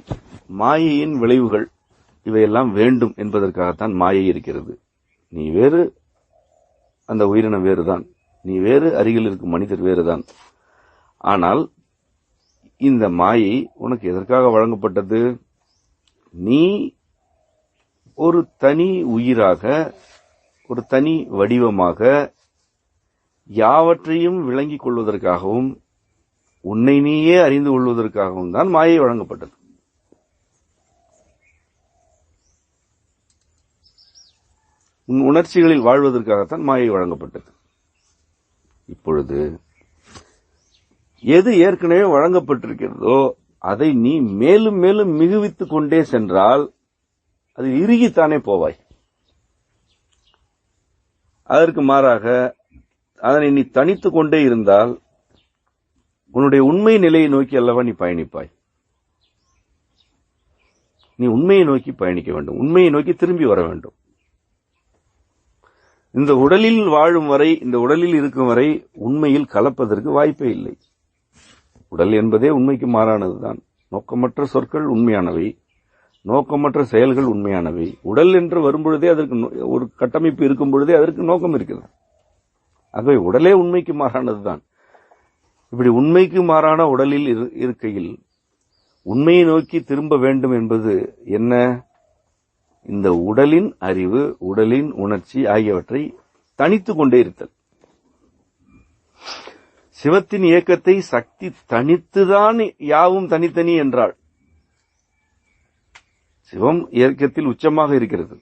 மாயையின் விளைவுகள். இவையெல்லாம் வேண்டும் என்பதற்காகத்தான் மாயை இருக்கிறது. நீ வேறு, அந்த உயிரினம் வேறுதான். நீ வேறு, அருகில் இருக்கும் மனிதர் வேறுதான். ஆனால் இந்த மாயை உனக்கு எதற்காக வழங்கப்பட்டது? நீ ஒரு தனி உயிராக, ஒரு தனி வடிவமாக யாவற்றையும் விளங்கிக் கொள்வதற்காகவும் உன்னை நீயே அறிந்து கொள்வதற்காகவும் தான் மாயை வழங்கப்பட்டது. உன் உணர்ச்சிகளில் வாழ்வதற்காகத்தான் மாயை வழங்கப்பட்டது. இப்பொழுது எது ஏற்கனவே வழங்கப்பட்டிருக்கிறதோ அதை நீ மேலும் மேலும் மிகுவித்துக் கொண்டே சென்றால் அது இறுகித்தானே போவாய். அதற்கு மாறாக அதனை நீ தனித்துக் கொண்டே இருந்தால் உன்னுடைய உண்மை நிலையை நோக்கி அல்லவா நீ பயணிப்பாய். நீ உண்மையை நோக்கி பயணிக்க வேண்டும், உண்மையை நோக்கி திரும்பி வர வேண்டும். இந்த உடலில் வாழும் வரை, இந்த உடலில் இருக்கும் வரை உண்மையில் கலப்பதற்கு வாய்ப்பே இல்லை. உடல் என்பதே உண்மைக்கு மாறானதுதான். நோக்கமற்ற சொற்கள் உண்மையானவை, நோக்கமற்ற செயல்கள் உண்மையானவை. உடல் என்று வரும்பொழுதே அதற்கு ஒரு கட்டமைப்பு இருக்கும் பொழுதே அதற்கு நோக்கம் இருக்கிறது. ஆகவே உடலே உண்மைக்கு மாறானதுதான். இப்படி உண்மைக்கு மாறான உடலில் இருக்கையில் உண்மையை நோக்கி திரும்ப வேண்டும் என்பது என்ன? இந்த உடலின் அறிவு, உடலின் உணர்ச்சி ஆகியவற்றை தனித்துக் கொண்டே இருத்தல். சிவத்தின் இயக்கத்தை சக்தி தனித்துதான் யாவும் தனித்தனி என்றாள். சிவம் இயக்கத்தில் உச்சமாக இருக்கிறது.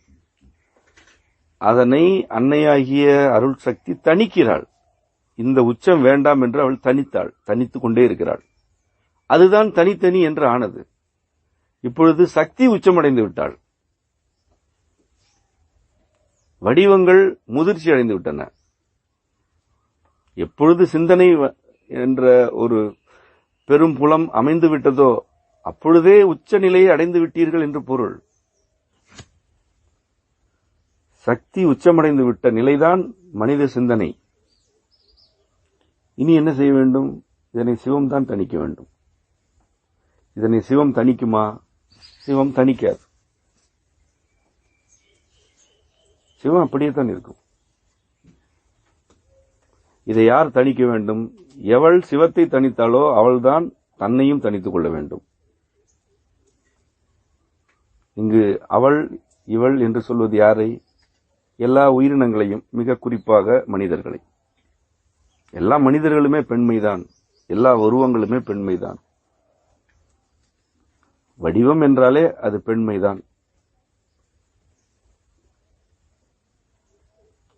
அதனை அன்னையாகிய அருள் சக்தி தணிக்கிறாள். இந்த உச்சம் வேண்டாம் என்று அவள் தனித்தாள், தனித்துக் கொண்டே இருக்கிறாள். அதுதான் தனித்தனி என்று ஆனது. இப்பொழுது சக்தி உச்சமடைந்து விட்டாள். வடிவங்கள் முதிர்ச்சி அடைந்து விட்டன. எப்பொழுது சிந்தனை என்ற ஒரு பெரும் புலம் அமைந்து விட்டதோ அப்பொழுதே உச்ச நிலையை அடைந்து விட்டீர்கள் என்று பொருள். சக்தி உச்சமடைந்து விட்ட நிலைதான் மனித சிந்தனை. இனி என்ன செய்ய வேண்டும்? இதனை சிவம் தான் தணிக்க வேண்டும். இதனை சிவம் தணிக்குமா? சிவம் தணிக்காது. சிவம் அப்படியே தான் இருக்கும். இதை யார் தணிக்க வேண்டும்? எவள் சிவத்தை தணித்தாளோ அவள்தான் தன்னையும் தணித்துக் கொள்ள வேண்டும். இங்கு அவள் இவள் என்று சொல்வது யாரை? எல்லா உயிரினங்களையும், மிக குறிப்பாக மனிதர்களை. எல்லா மனிதர்களுமே பெண்மைதான், எல்லா உருவங்களுமே பெண்மைதான். வடிவம் என்றாலே அது பெண்மைதான்.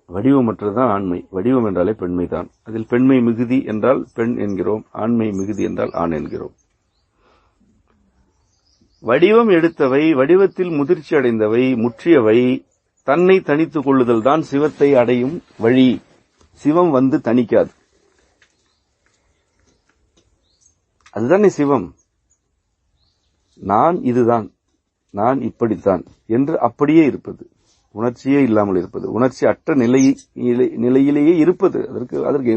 வடிவமற்றதுதான் ஆண்மை. வடிவம் என்றாலே பெண்மைதான். அதில் பெண்மை மிகுதி என்றால் பெண் என்கிறோம், ஆண்மை மிகுதி என்றால் ஆண் என்கிறோம். வடிவம் எடுத்தவை, வடிவத்தில் முதிர்ச்சி அடைந்தவை, முற்றியவை தன்னை தணித்துக் கொள்ளுதல் தான் சிவத்தை அடையும் வழி. சிவம் வந்து தணிக்காது. அதுதானே சிவம். நான் இதுதான், நான் இப்படித்தான் என்று அப்படியே இருப்பது, உணர்ச்சியே இல்லாமல் இருப்பது, உணர்ச்சி அற்ற நிலையிலேயே இருப்பது. அதற்கு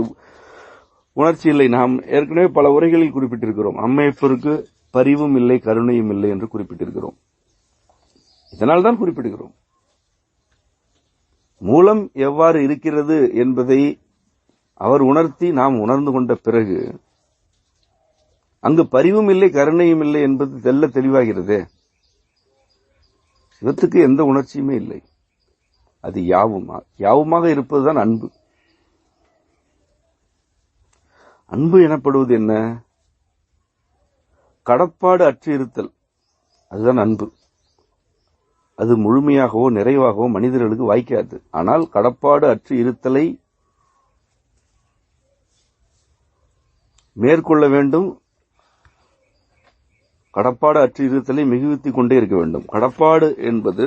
உணர்ச்சி இல்லை. நாம் ஏற்கனவே பல உரைகளில் குறிப்பிட்டிருக்கிறோம். அம்மையப்பருக்கு பரிவும் இல்லை, கருணையும் இல்லை என்று குறிப்பிட்டிருக்கிறோம். இதனால் தான் குறிப்பிடுகிறோம். மூலம் எவ்வாறு இருக்கிறது என்பதை அவர் உணர்த்தி நாம் உணர்ந்து கொண்ட பிறகு அங்கு பரிவும் இல்லை, கருணையும் இல்லை என்பது தெல்ல தெளிவாகிறதே. சிவத்துக்கு எந்த உணர்ச்சியுமே இல்லை. அது யாவுமாக இருப்பதுதான் அன்பு. அன்பு எனப்படுவது என்ன? கடப்பாடு அற்று இருத்தல். அதுதான் அன்பு. அது முழுமையாகவோ நிறைவாகவோ மனிதர்களுக்கு வாய்க்காது. ஆனால் கடப்பாடு அற்று இருத்தலை மேற்கொள்ள வேண்டும். கடப்பாடு அற்று இருத்தலை மிகுவித்துக் கொண்டே இருக்க வேண்டும். கடப்பாடு என்பது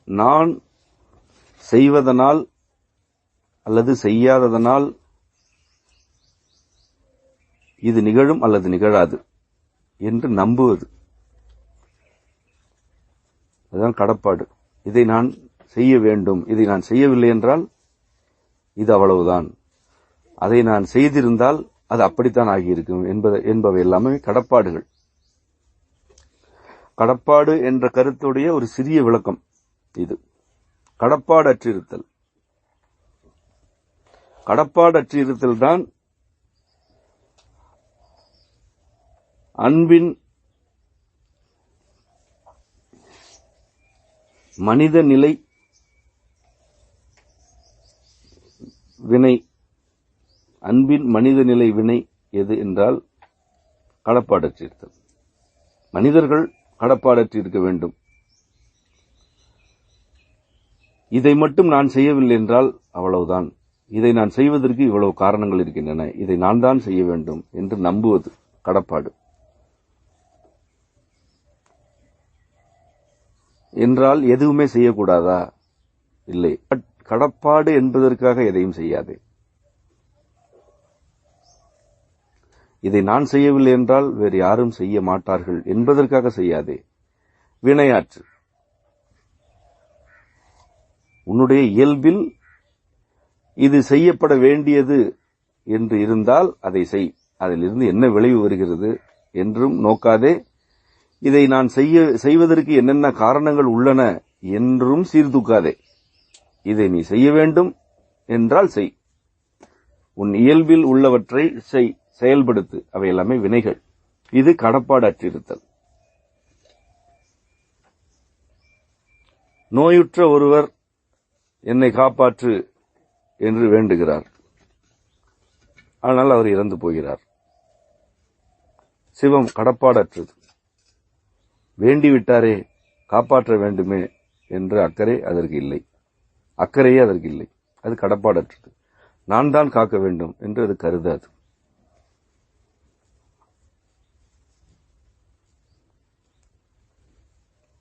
நான் செய்வதனால் அல்லது செய்யாததனால் இது நிகழும் அல்லது நிகழாது என்று நம்புவது. அதுதான் கடப்பாடு. இதை நான் செய்ய வேண்டும், இதை நான் செய்யவில்லை என்றால் இது அவ்வளவுதான், அதை நான் செய்திருந்தால் அது அப்படித்தான் ஆகியிருக்கும் என்பவை எல்லாமே கடப்பாடுகள். கடப்பாடு என்ற கருத்துடைய ஒரு சிறிய விளக்கம் இது. கடப்பாடு அற்றிருத்தல். கடப்பாடு அற்றிருத்தல் தான் அன்பின் மனித நிலை வினை. அன்பின் மனித நிலை வினை எது என்றால் கடப்பாடற்றிருத்தல். மனிதர்கள் கடப்பாடற்றி இருக்க வேண்டும். இதை மட்டும் நான் செய்யவில்லை என்றால் அவ்வளவுதான், இதை நான் செய்வதற்கு இவ்வளவு காரணங்கள் இருக்கின்றன, இதை நான் தான் செய்ய வேண்டும் என்று நம்புவது கடப்பாடு. என்றால் எதுவுமே செய்யக்கூடாதா? இல்லை. கடப்பாடு என்பதற்காக எதையும் செய்யாதே. இதை நான் செய்யவில்லை என்றால் வேறு யாரும் செய்ய மாட்டார்கள் என்பதற்காக செய்யாதே. வினையாற்று. உன்னுடைய இயல்பில் இது செய்யப்பட வேண்டியது என்று இருந்தால் அதை செய். அதிலிருந்து என்ன விளைவு வருகிறது என்றும் நோக்காதே. இதை நான் செய்வதற்கு என்னென்ன காரணங்கள் உள்ளன என்றும் சீர்தூக்காதே. இதை நீ செய்ய வேண்டும் என்றால் செய். உன் இயல்பில் உள்ளவற்றை செய், செயல்படுத்து. அவை எல்லாமே வினைகள். இது கடப்பாடு அற்றிருத்தல். நோயுற்ற ஒருவர் என்னை காப்பாற்று என்று வேண்டுகிறார். ஆனால் அவர் இறந்து போகிறார். சிவம் கடப்பாடற்றது. வேண்டிவிட்டாரே, காப்பாற்ற வேண்டுமே என்ற அக்கறையே அதற்கு இல்லை. அது கடப்பாடற்றது. நான் தான் காக்க வேண்டும் என்று அது கருதாது.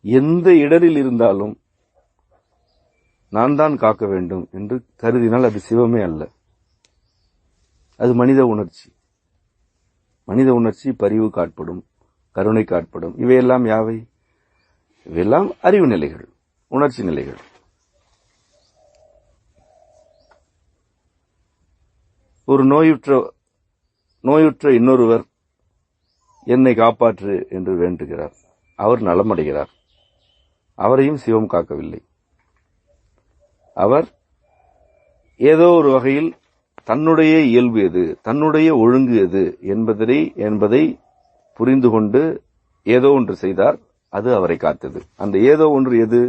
எந்த இடரில் இருந்தாலும் நான் தான் காக்க வேண்டும் என்று கருதினால் அது சிவமே அல்ல. அது மனித உணர்ச்சி. மனித உணர்ச்சி பரிவு காட்படும், கருணை காட்படும். இவையெல்லாம் யாவை? இவையெல்லாம் அறிவு நிலைகள், உணர்ச்சி நிலைகள். ஒரு நோயுற்ற இன்னொருவர் என்னை காப்பாற்று என்று வேண்டுகிறார். அவர் நலமடைகிறார். அவரையும் சிவம் காக்கவில்லை. அவர் ஏதோ ஒரு வகையில் தன்னுடைய இயல்பு எது, தன்னுடைய ஒழுங்கு எது என்பதை புரிந்து கொண்டு ஏதோ ஒன்று செய்தார். அது அவரை காத்தது. அந்த ஏதோ ஒன்று எது?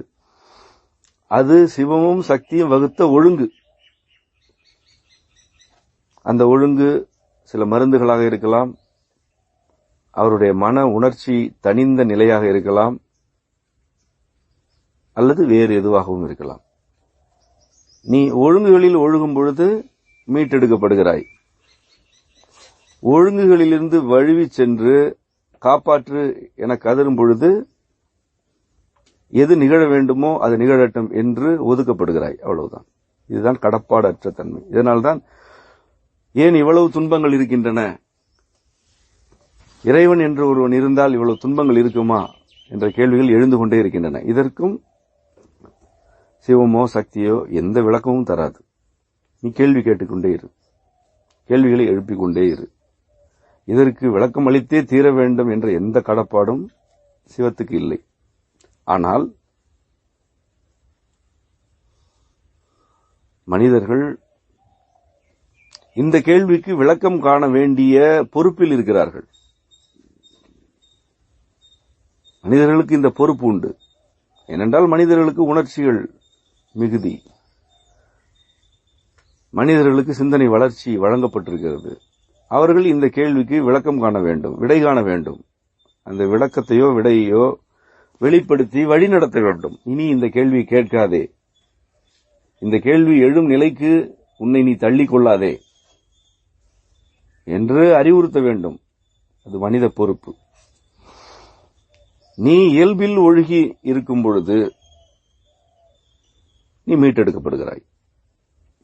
அது சிவமும் சக்தியும் வகுத்த ஒழுங்கு. அந்த ஒழுங்கு சில மருந்துகளாக இருக்கலாம், அவருடைய மன உணர்ச்சி தனிந்த நிலையாக இருக்கலாம், அல்லது வேறு எதுவாகவும் இருக்கலாம். நீ ஒழுங்குகளில் ஒழுகும் பொழுது மீட்டெடுக்கப்படுகிறாய். ஒழுங்குகளிலிருந்து வழுவி சென்று காப்பாற்று என கதறும் பொழுது எது நிகழ வேண்டுமோ அது நிகழட்டும் என்று ஒதுக்கப்படுகிறாய். அவ்வளவுதான். இதுதான் கடப்பாடற்ற தன்மை. இதனால்தான் ஏன் இவ்வளவு துன்பங்கள் இருக்கின்றன? இறைவன் என்று ஒருவன் இருந்தால் இவ்வளவு துன்பங்கள் இருக்குமா என்ற கேள்விகள் எழுந்து கொண்டே இருக்கின்றன. இதற்கும் சிவமோ சக்தியோ எந்த விளக்கமும் தராது. நீ கேள்வி கேட்டுக்கொண்டே இரு, கேள்விகளை எழுப்பிக் கொண்டே இரு. இதற்கு விளக்கம் அளித்தே தீர வேண்டும் என்ற எந்த கடப்பாடும் சிவத்துக்கு இல்லை. ஆனால் மனிதர்கள் இந்த கேள்விக்கு விளக்கம் காண வேண்டிய பொறுப்பில் இருக்கிறார்கள். மனிதர்களுக்கு இந்த பொறுப்பு உண்டு. ஏனென்றால் மனிதர்களுக்கு உணர்ச்சிகள் மிகுதி, மனிதர்களுக்கு சிந்தனை வளர்ச்சி வழங்கப்பட்டிருக்கிறது. அவர்கள் இந்த கேள்விக்கு விளக்கம் காண வேண்டும், விடை காண வேண்டும். அந்த விளக்கத்தையோ விடையோ வெளிப்படுத்தி வழிநடத்த வேண்டும். இனி இந்த கேள்வி கேட்காதே, இந்த கேள்வி எழும் நிலைக்கு உன்னை நீ தள்ளிக் கொள்ளாதே என்று அறிவுறுத்த வேண்டும். அது மனித பொறுப்பு. நீ இயல்பில் ஒழுகி இருக்கும் பொழுது நீ மீட்டெடுக்கப்படுகிறாய்.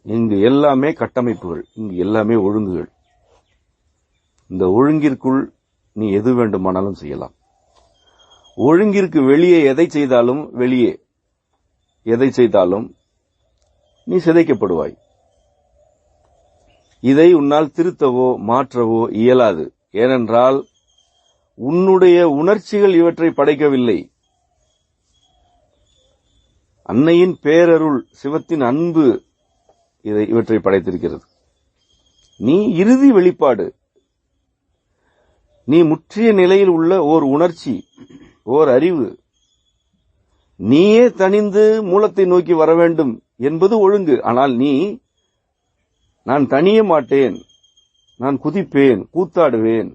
இங்கு எல்லாமே கட்டமைப்புகள், இங்கு எல்லாமே ஒழுங்குகள். இந்த ஒழுங்கிற்குள் நீ எது வேண்டுமானாலும் செய்யலாம். ஒழுங்கிற்கு வெளியே எதை செய்தாலும் நீ சிதைக்கப்படுவாய். இதை உன்னால் திருத்தவோ மாற்றவோ இயலாது. ஏனென்றால் உன்னுடைய உணர்ச்சிகள் இவற்றை படைக்கவில்லை. அன்னையின் பேரருள், சிவத்தின் அன்பு இவற்றை படைத்திருக்கிறது. நீ இறுதி வெளிப்பாடு. நீ முற்றிய நிலையில் உள்ள ஓர் உணர்ச்சி, ஓர் அறிவு. நீயே தனிந்து மூலத்தை நோக்கி வர வேண்டும் என்பது ஒழுங்கு. ஆனால் நீ, நான் தனிய மாட்டேன், நான் குதிப்பேன், கூத்தாடுவேன்,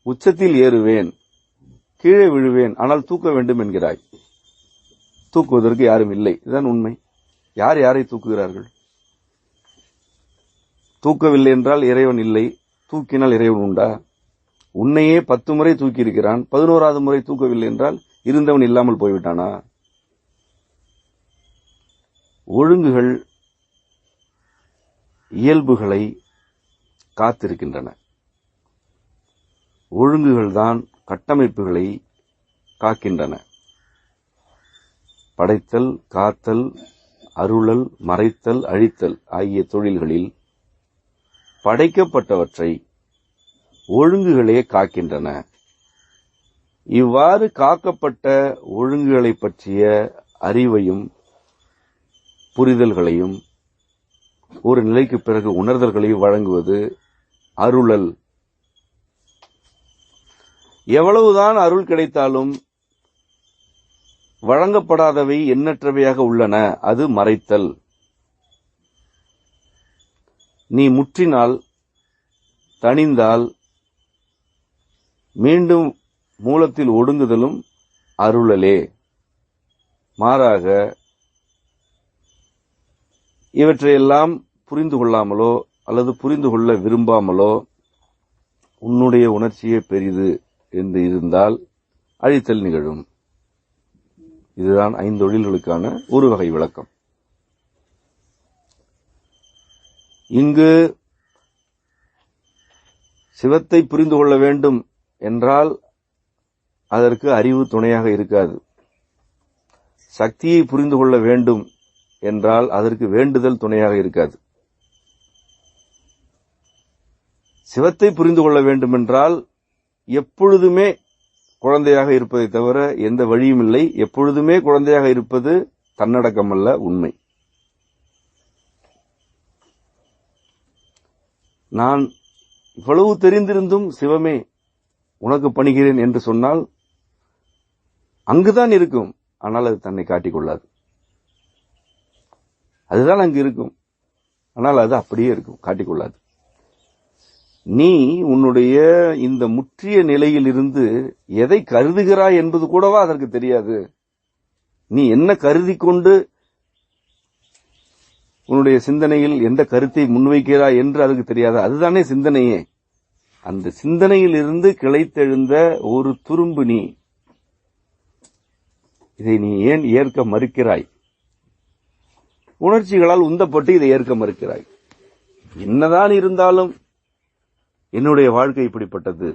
உச்சத்தில் ஏறுவேன், கீழே விழுவேன், ஆனால் தூக்க வேண்டும் என்கிறாய். தூக்குவதற்கு யாரும் இல்லை. இதுதான் உண்மை. யார் யாரை தூக்குகிறார்கள்? தூக்கவில்லை என்றால் இறைவன் இல்லை, தூக்கினால் இறைவன் உண்டா? உன்னையே 10 முறை தூக்கி இருக்கிறான், 11வது முறை தூக்கவில்லை என்றால் இருந்தவன் இல்லாமல் போய்விட்டானா? ஒழுங்குகள் இயல்புகளை காத்திருக்கின்றன. ஒழுங்குகள்தான் கட்டமைப்புகளை காக்கின்றன. படைத்தல், காத்தல், அருளல், மறைத்தல், அழித்தல் ஆகிய தொழில்களில் படைக்கப்பட்டவற்றை ஒழுங்குகளே காக்கின்றன. இவ்வாறு காக்கப்பட்ட ஒழுங்குகளை பற்றிய அறிவையும் புரிதல்களையும் ஒரு நிலைக்கு பிறகு உணர்தல்களையும் வழங்குவது அருளல். எவ்வளவுதான் அருள் கிடைத்தாலும் வழங்கப்படாதவை எண்ணற்றவையாக உள்ளன. அது மறைத்தல். நீ முற்றினால், தணிந்தால் மீண்டும் மூலத்தில் ஒடுங்குதலும் அருளலே. மாறாக இவற்றையெல்லாம் புரிந்து கொள்ளாமலோ அல்லது புரிந்து கொள்ள விரும்பாமலோ உன்னுடைய உணர்ச்சியே பெரிது என்று இருந்தால் அழித்தல் நிகழும். இதுதான் 5 தொழில்களுக்கான ஒரு வகை விளக்கம். இங்கு சிவத்தை புரிந்து கொள்ள வேண்டும் என்றால் அதற்கு அறிவு துணையாக இருக்காது. சக்தியை புரிந்து கொள்ள வேண்டும் என்றால் அதற்கு வேண்டுதல் துணையாக இருக்காது. சிவத்தை புரிந்து கொள்ள வேண்டுமென்றால் எப்பொழுதுமே குழந்தையாக இருப்பதை தவிர எந்த வழியும் இல்லை. எப்பொழுதுமே குழந்தையாக இருப்பது தன்னடக்கம் அல்ல, உண்மை. நான் இவ்வளவு தெரிந்திருந்தும் சிவமே உனக்கு பணிகிறேன் என்று சொன்னால் அங்குதான் இருக்கும். ஆனால் அது தன்னை காட்டிக்கொள்ளாது. அதுதான் அங்கு இருக்கும். ஆனால் அது அப்படியே இருக்கும், காட்டிக்கொள்ளாது. நீ உன்னுடைய இந்த முற்றிய நிலையில் இருந்து எதை கருதுகிறாய் என்பது கூடவா அதற்கு தெரியாது. நீ என்ன கருதி கொண்டு உன்னுடைய சிந்தனையில் எந்த கருத்தை முன்வைக்கிறாய் என்று அதுக்கு தெரியாது. அதுதானே சிந்தனையே. அந்த சிந்தனையில் இருந்து கிளைத்தெழுந்த ஒரு துரும்பு நீ. இதை நீ ஏன் ஏற்க மறுக்கிறாய்? உணர்ச்சிகளால் உந்தப்பட்டு இதை ஏற்க மறுக்கிறாய். என்னதான் இருந்தாலும் என்னுடைய வாழ்க்கை இப்படிப்பட்டது,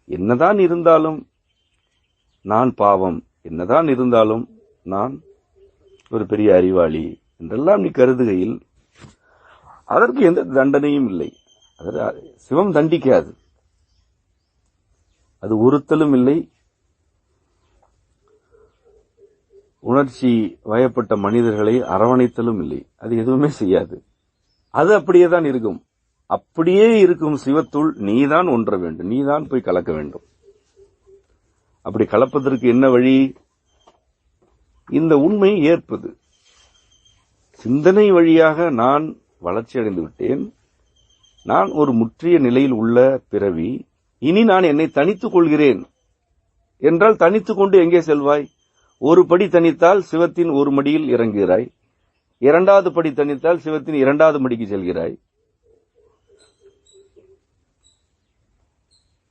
என்னதான் இருந்தாலும் நான் பாவம், என்னதான் இருந்தாலும் நான் ஒரு பெரிய அறிவாளி என்றெல்லாம் நீ கருதுகையில் அதற்கு எந்த தண்டனையும் இல்லை. சிவம் தண்டிக்காது. அது ஒருத்தலும் இல்லை. உணர்ச்சி வயப்பட்ட மனிதர்களை அரவணைத்தலும் இல்லை. அது எதுவுமே செய்யாது. அது அப்படியே தான் இருக்கும். அப்படியே இருக்கும் சிவத்துள் நீதான் ஒன்ற வேண்டும், நீதான் போய் கலக்க வேண்டும். அப்படி கலப்பதற்கு என்ன வழி? இந்த உண்மையை ஏற்பது. சிந்தனை வழியாக நான் வளர்ச்சி அடைந்து விட்டேன், நான் ஒரு முற்றிய நிலையில் உள்ள பிறவி, இனி நான் என்னை தனித்துக் கொள்கிறேன் என்றால் தனித்துக் கொண்டு எங்கே செல்வாய்? ஒரு படி தனித்தால் சிவத்தின் ஒரு மடியில் இறங்குகிறாய், இரண்டாவது படி தனித்தால் சிவத்தின் இரண்டாவது மடிக்கு செல்கிறாய்.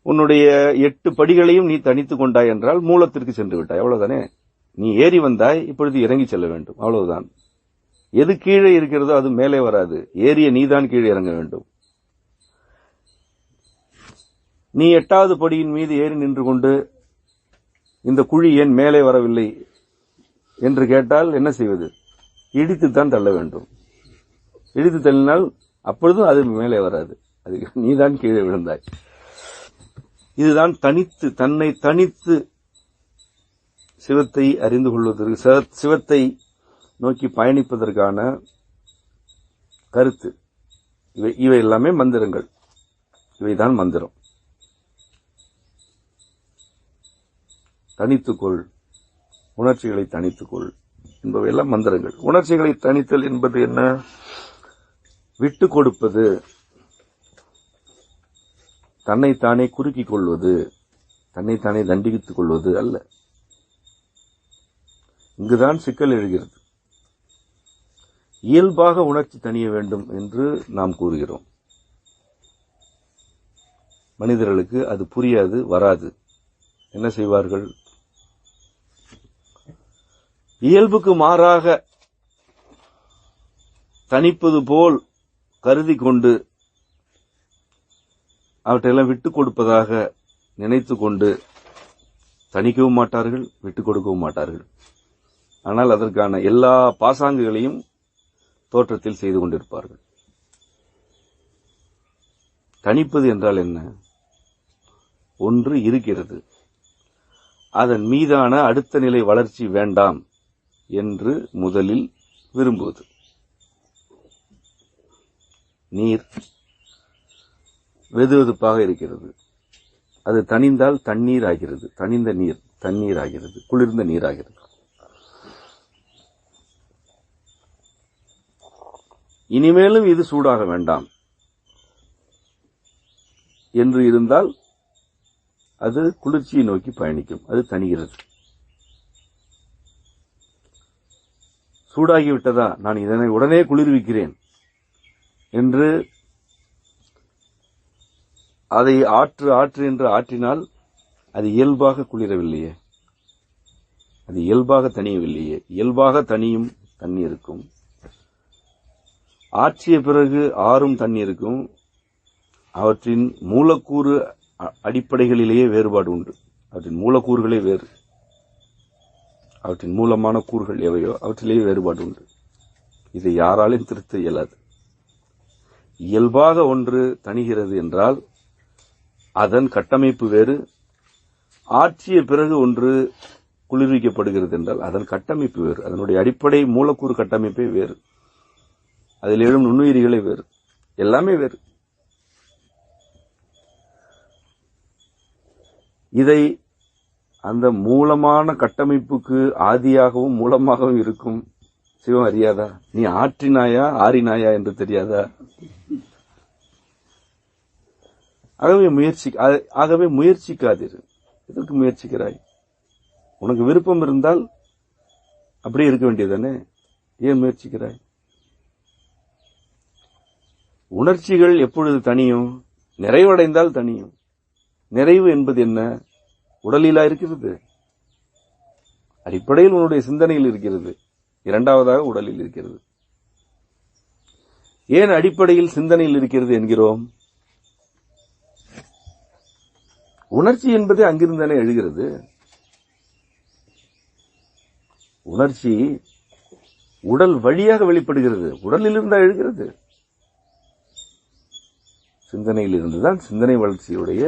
உன்னுடைய 8 படிகளையும் நீ தனித்துக் கொண்டாய் என்றால் மூலத்திற்கு சென்று விட்டாய். அவ்வளவுதானே. நீ ஏறி வந்தாய், இப்பொழுது இறங்கி செல்ல வேண்டும். அவ்வளவுதான். எது கீழே இருக்கிறதோ அது மேலே வராது. ஏறிய நீதான் கீழே இறங்க வேண்டும். நீ 8வது படியின் மீது ஏறி நின்று கொண்டு இந்த குழி ஏன் மேலே வரவில்லை என்று கேட்டால் என்ன செய்வது? இடித்துத்தான் தள்ள வேண்டும். இடித்து தள்ளினால் அப்பொழுதும் அது மேலே வராது. அது நீதான் கீழே விழுந்தாய். இதுதான் தனித்து, தன்னை தனித்து சிவத்தை அறிந்து கொள்வதற்கு, சிவத்தை நோக்கி பயணிப்பதற்கான கருத்து. இவை எல்லாமே மந்திரங்கள். இவைதான் மந்திரம். தனித்துக்கொள், உணர்ச்சிகளை தனித்துக்கொள் என்பவையெல்லாம் மந்திரங்கள். உணர்ச்சிகளை தனித்தல் என்பது என்ன? விட்டுக் கொடுப்பது, தன்னைத்தானே குறுக்கிக் கொள்வது, தன்னைத்தானே தண்டித்துக் கொள்வது அல்ல. இங்குதான் சிக்கல் எழுகிறது. இயல்பாக உணர்ச்சி தணிய வேண்டும் என்று நாம் கூறுகிறோம். மனிதர்களுக்கு அது புரியாது, வராது. என்ன செய்வார்கள்? இயல்புக்கு மாறாக தனிப்பது போல் கருதி கொண்டு அவற்றையெல்லாம் விட்டுக் கொடுப்பதாக நினைத்து கொண்டு தணிக்கவும் மாட்டார்கள், விட்டுக் கொடுக்கவும் மாட்டார்கள். ஆனால் அதற்கான எல்லா பாசாங்குகளையும் தோற்றத்தில் செய்து கொண்டிருப்பார்கள். தணிப்பது என்றால் என்ன? ஒன்று இருக்கிறது, அதன் மீதான அடுத்த நிலை வளர்ச்சி வேண்டாம் என்று முதலில் விரும்புவது. நீர் வெதுவெதுப்பாக இருக்கிறது, அது தணிந்தால் தண்ணீர் ஆகிறது. தணிந்த நீர் தண்ணீர் ஆகிறது, குளிர்ந்த நீர் ஆகிறது. இனிமேலும் இது சூடாக வேண்டாம் என்று இருந்தால் அது குளிர்ச்சியை நோக்கி பயணிக்கும், அது தணிகிறது. சூடாகிவிட்டதா, நான் இதனை உடனே குளிர்விக்கிறேன் என்று அதை ஆற்று என்று ஆற்றினால் அது இயல்பாக குளிரவில்லையே, அது இயல்பாக தணியவில்லையே. இயல்பாக தனியும் தண்ணீருக்கும், ஆற்றிய பிறகு ஆறும் தண்ணீருக்கும் அவற்றின் மூலக்கூறு அடிப்படைகளிலேயே வேறுபாடு உண்டு. அவற்றின் மூலக்கூறுகளே வேறு. அவற்றின் மூலமான கூறுகள் எவையோ அவற்றிலேயே வேறுபாடு உண்டு. இதை யாராலையும் திருத்த இயலாது. இயல்பாக ஒன்று தணிகிறது என்றால் அதன் கட்டமைப்பு வேறு, ஆற்றிய பிறகு ஒன்று குளிர்விக்கப்படுகிறது என்றால் அதன் கட்டமைப்பு வேறு, அதனுடைய அடிப்படை மூலக்கூறு கட்டமைப்பே வேறு, அதில் எழும் நுண்ணுயிரிகளே வேறு, எல்லாமே வேறு. இதை அந்த மூலமான கட்டமைப்புக்கு ஆதியாகவும் மூலமாகவும் இருக்கும் சிவம் அறியாதா? நீ ஆற்றினாயா ஆறினாயா என்று தெரியாதா? ஆகவே முயற்சிக்காதீர். எதற்கு முயற்சிக்கிறாய்? உனக்கு விருப்பம் இருந்தால் அப்படியே இருக்க வேண்டியதானே, ஏன் முயற்சிக்கிறாய்? உணர்ச்சிகள் எப்பொழுது தனியும்? நிறைவடைந்தால் தனியும். நிறைவு என்பது என்ன? உடலிலா இருக்கிறது? அடிப்படையில் உன்னுடைய சிந்தனையில் இருக்கிறது, இரண்டாவதாக உடலில் இருக்கிறது. ஏன் அடிப்படையில் சிந்தனையில் இருக்கிறது என்கிறோம்? உணர்ச்சி என்பது அங்கிருந்தானே எழுகிறது. உணர்ச்சி உடல் வழியாக வெளிப்படுகிறது, உடலில் இருந்தா எழுகிறது. சிந்தனையில் இருந்துதான், சிந்தனை வளர்ச்சியுடைய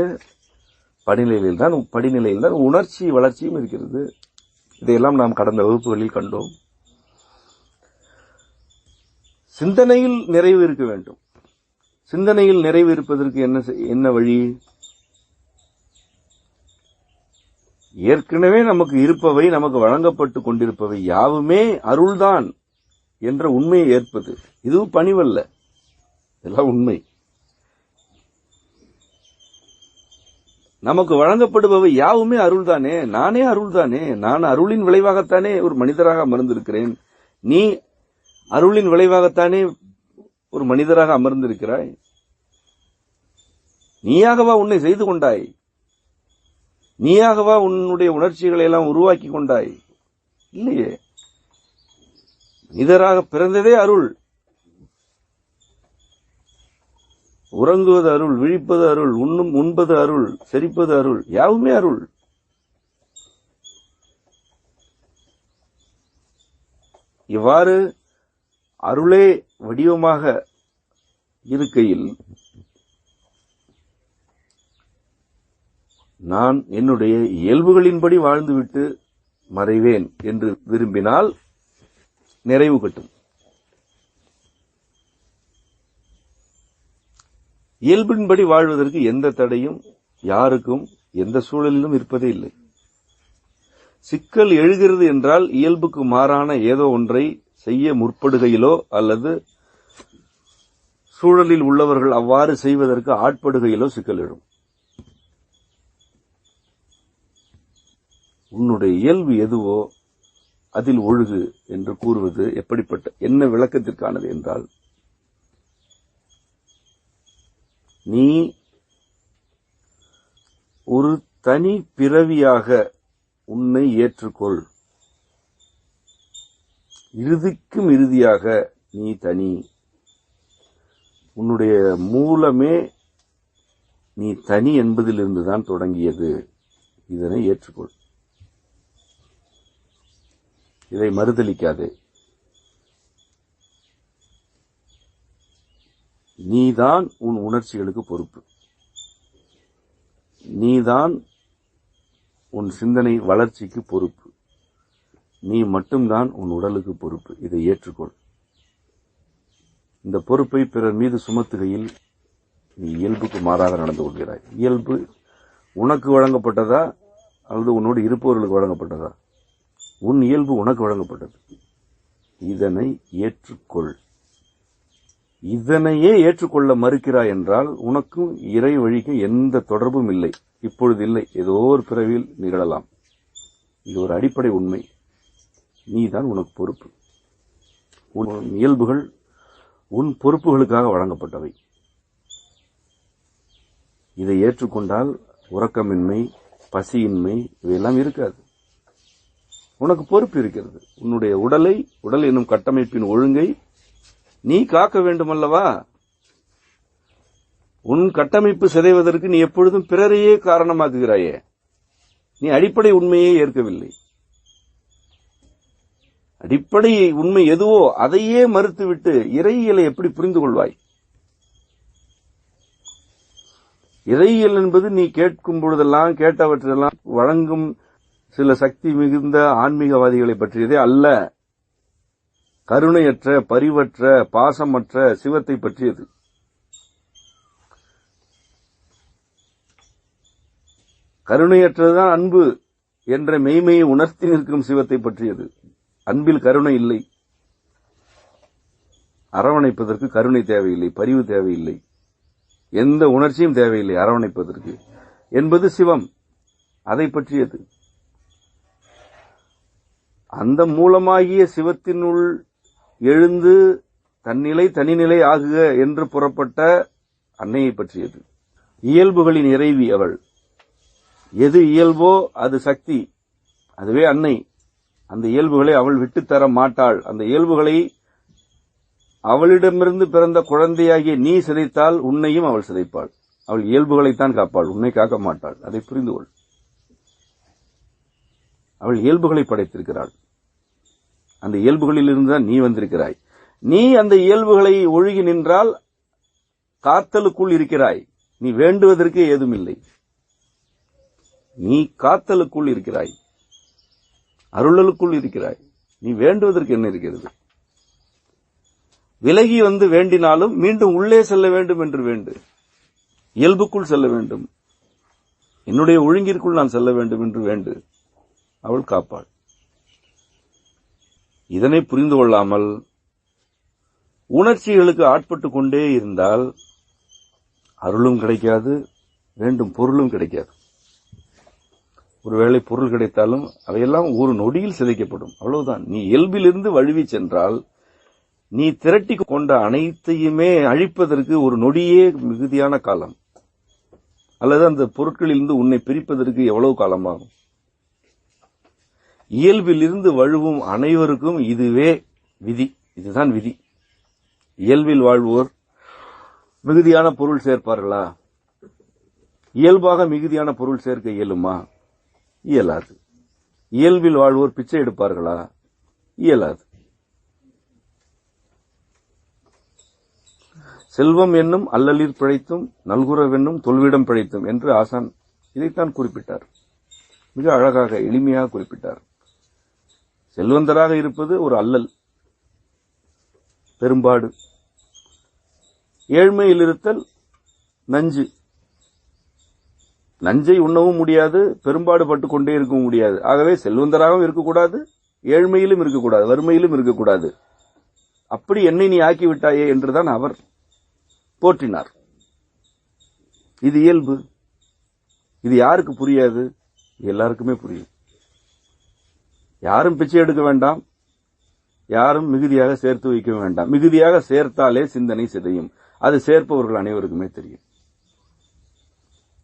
படிநிலையில் தான் உணர்ச்சி வளர்ச்சியும் இருக்கிறது. இதையெல்லாம் நாம் கடந்த வகுப்புகளில் கண்டோம். சிந்தனையில் நிறைவு இருக்க வேண்டும். சிந்தனையில் நிறைவு இருப்பதற்கு என்ன வழி? ஏற்கனவே நமக்கு இருப்பவை, நமக்கு வழங்கப்பட்டுக் கொண்டிருப்பவை யாவுமே அருள்தான் என்ற உண்மையை ஏற்பது. இதுவும் பணிவல்ல, இதெல்லாம் உண்மை. நமக்கு வழங்கப்படுபவை யாவுமே அருள்தானே, நானே அருள்தானே, நான் அருளின் விளைவாகத்தானே ஒரு மனிதராக அமர்ந்திருக்கிறேன். நீ அருளின் விளைவாகத்தானே ஒரு மனிதராக அமர்ந்திருக்கிறாய். நீயாகவா உன்னை செய்து கொண்டாய்? நீயாகவா உன்னுடைய உணர்ச்சிகளை எல்லாம் உருவாக்கி கொண்டாய்? இல்லையே. மனிதராக பிறந்ததே அருள். உறங்குவது அருள், விழிப்பது அருள், உண்பது அருள், செரிப்பது அருள், யாவுமே அருள். இவ்வாறு அருளே வடிவமாக இருக்கையில் நான் என்னுடைய இயல்புகளின்படி வாழ்ந்துவிட்டு மறைவேன் என்று விரும்பினால் நிறைவு கட்டும். இயல்பின்படி வாழ்வதற்கு எந்த தடையும் யாருக்கும் எந்த சூழலிலும் இருப்பதே இல்லை. சிக்கல் எழுகிறது என்றால் இயல்புக்கு மாறான ஏதோ ஒன்றை செய்ய முற்படுகையிலோ அல்லது சூழலில் உள்ளவர்கள் அவ்வாறு செய்வதற்கு ஆட்படுகையிலோ சிக்கல் எழும். உன்னுடைய இயல்பு எதுவோ அதில் ஒழுகு என்று கூறுவது எப்படிப்பட்ட என்ன விளக்கத்திற்கானது என்றால், நீ ஒரு தனி பிறவியாக உன்னை ஏற்றுக்கொள். இறுதிக்கும் இறுதியாக நீ தனி. உன்னுடைய மூலமே நீ தனி என்பதிலிருந்துதான் தொடங்கியது. இதனை ஏற்றுக்கொள். இதை மறுதலிக்காதே. நீதான் உன் உணர்ச்சிகளுக்கு பொறுப்பு. நீதான் உன் சிந்தனை வளர்ச்சிக்கு பொறுப்பு. நீ மட்டும்தான் உன் உடலுக்கு பொறுப்பு. இதை ஏற்றுக்கொள். இந்த பொறுப்பை பிறர் மீது சுமத்துகையில் நீ இயல்புக்கு மாறாக நடந்து கொள்கிறாய். இயல்பு உனக்கு வழங்கப்பட்டதா அல்லது உன்னோடு இருப்பவர்களுக்கு வழங்கப்பட்டதா? உன் இயல்பு உனக்கு வழங்கப்பட்டது. இதனை ஏற்றுக்கொள். இதனையே ஏற்றுக்கொள்ள மறுக்கிறாய் என்றால் உனக்கும் இறை வழிக்கு எந்த தொடர்பும் இல்லை. இப்பொழுது இல்லை, ஏதோ ஒரு பிறவியில் நிகழலாம். இது ஒரு அடிப்படை உண்மை. நீதான் உனக்கு பொறுப்பு. உன் இயல்புகள் உன் பொறுப்புகளுக்காக வழங்கப்பட்டவை. இதை ஏற்றுக்கொண்டால் உறக்கமின்மை, பசியின்மை இவையெல்லாம் இருக்காது. உனக்கு பொறுப்பு இருக்கிறது. உன்னுடைய உடல் என்னும் கட்டமைப்பின் ஒழுங்கை நீ காக்க வேண்டுமல்லவா? உன் கட்டமைப்பு சிதைவதற்கு நீ எப்பொழுதும் பிறரையே காரணமாக்குகிறாயே. நீ அடிப்படை உண்மையை ஏற்கவில்லை. அடிப்படை உண்மை எதுவோ அதையே மறுத்துவிட்டு இறையியலை எப்படி புரிந்து கொள்வாய்? இறையியல் என்பது நீ கேட்கும் பொழுதெல்லாம் கேட்டவற்றெல்லாம் வழங்கும் சில சக்தி மிகுந்த ஆன்மீகவாதிகளை பற்றியதே அல்ல. கருணையற்ற, பரிவற்ற, பாசமற்ற சிவத்தை பற்றியது. கருணையற்றதுதான் அன்பு என்ற மெய்மையை உணர்த்தி நிற்கும் சிவத்தை பற்றியது. அன்பில் கருணை இல்லை. அரவணைப்பதற்கு கருணை தேவையில்லை, பரிவு தேவையில்லை, எந்த உணர்ச்சியும் தேவையில்லை அரவணைப்பதற்கு என்பது சிவம். அதை பற்றியது. அந்த மூலமாகிய சிவத்தினுள் எழுந்து தன்னிலை தனிநிலை ஆகுக என்று புறப்பட்ட அன்னையை பற்றியது. இயல்புகளின் இறைவி அவள். எது இயல்போ அது சக்தி, அதுவே அன்னை. அந்த இயல்புகளை அவள் விட்டுத்தர மாட்டாள். அந்த இயல்புகளை அவளிடமிருந்து பிறந்த குழந்தையாகிய நீ சிதைத்தால் உன்னையும் அவள் சிதைப்பாள். அவள் இயல்புகளைத்தான் காப்பாள், உன்னை காக்க மாட்டாள். அதை புரிந்து கொள். அவள் இயல்புகளை படைத்திருக்கிறாள். அந்த இயல்புகளில் இருந்துதான் நீ வந்திருக்கிறாய். நீ அந்த இயல்புகளை ஒழுகி நின்றால் காத்தலுக்குள் இருக்கிறாய். நீ வேண்டுவதற்கு ஏதுமில்லை. நீ காத்தலுக்குள் இருக்கிறாய், அருளலுக்குள் இருக்கிறாய். நீ வேண்டுவதற்கு என்ன இருக்கிறது? விலகி வந்து வேண்டினாலும் மீண்டும் உள்ளே செல்ல வேண்டும் என்று வேண்டு. இயல்புக்குள் செல்ல வேண்டும், என்னுடைய ஒழுங்கிற்குள் நான் செல்ல வேண்டும் என்று வேண்டு. அவள் காப்பாள். இதனை புரிந்து கொள்ளாமல் உணர்ச்சிகளுக்கு ஆட்பட்டுக் கொண்டே இருந்தால் அருளும் கிடைக்காது, வேண்டும் பொருளும் கிடைக்காது. ஒருவேளை பொருள் கிடைத்தாலும் அவையெல்லாம் ஒரு நொடியில் சிதைக்கப்படும். அவ்வளவுதான். நீ இயல்பிலிருந்து வழுவி சென்றால் நீ திரட்டி கொண்ட அனைத்தையுமே அழிப்பதற்கு ஒரு நொடியே மிகுதியான காலம், அல்லது அந்த பொருட்களிலிருந்து உன்னை பிரிப்பதற்கு எவ்வளவு காலமாகும்? இயல்பிலிருந்து வழுவும் அனைவருக்கும் இதுவே விதி. இதுதான் விதி. இயல்பில் வாழ்வோர் மிகுதியான பொருள் சேர்ப்பார்களா? இயல்பாக மிகுதியான பொருள் சேர்க்க இயலுமா? இயலாது. இயல்பில் வாழ்வோர் பிச்சை எடுப்பார்களா? இயலாது. செல்வம் என்னும் அல்லலில் பிழைத்தும் நல்குறவென்னும் தொல்விடம் பிழைத்தும் என்று ஆசான் இதைத்தான் குறிப்பிட்டார். மிக அழகாக எளிமையாக குறிப்பிட்டார். செல்வந்தராக இருப்பது ஒரு அல்லல், பெரும்பாடு. ஏழ்மையில் இருத்தல் நஞ்சு. நஞ்சை உண்ணவும் முடியாது, பெரும்பாடு பட்டுக் கொண்டே இருக்கவும் முடியாது. ஆகவே செல்வந்தராகவும் இருக்கக்கூடாது, ஏழ்மையிலும் இருக்கக்கூடாது, வறுமையிலும் இருக்கக்கூடாது. அப்படி என்னை நீ ஆக்கிவிட்டாயே என்றுதான் அவர் போற்றினார். இது இயல்பு. இது யாருக்கு புரியாது? எல்லாருக்குமே புரியும். யாரும் பிச்சை எடுக்க வேண்டாம், யாரும் மிகுதியாக சேர்த்து வைக்க வேண்டாம். மிகுதியாக சேர்த்தாலே சிந்தனை சிதையும். அது சேர்ப்பவர்கள் அனைவருக்குமே தெரியும்.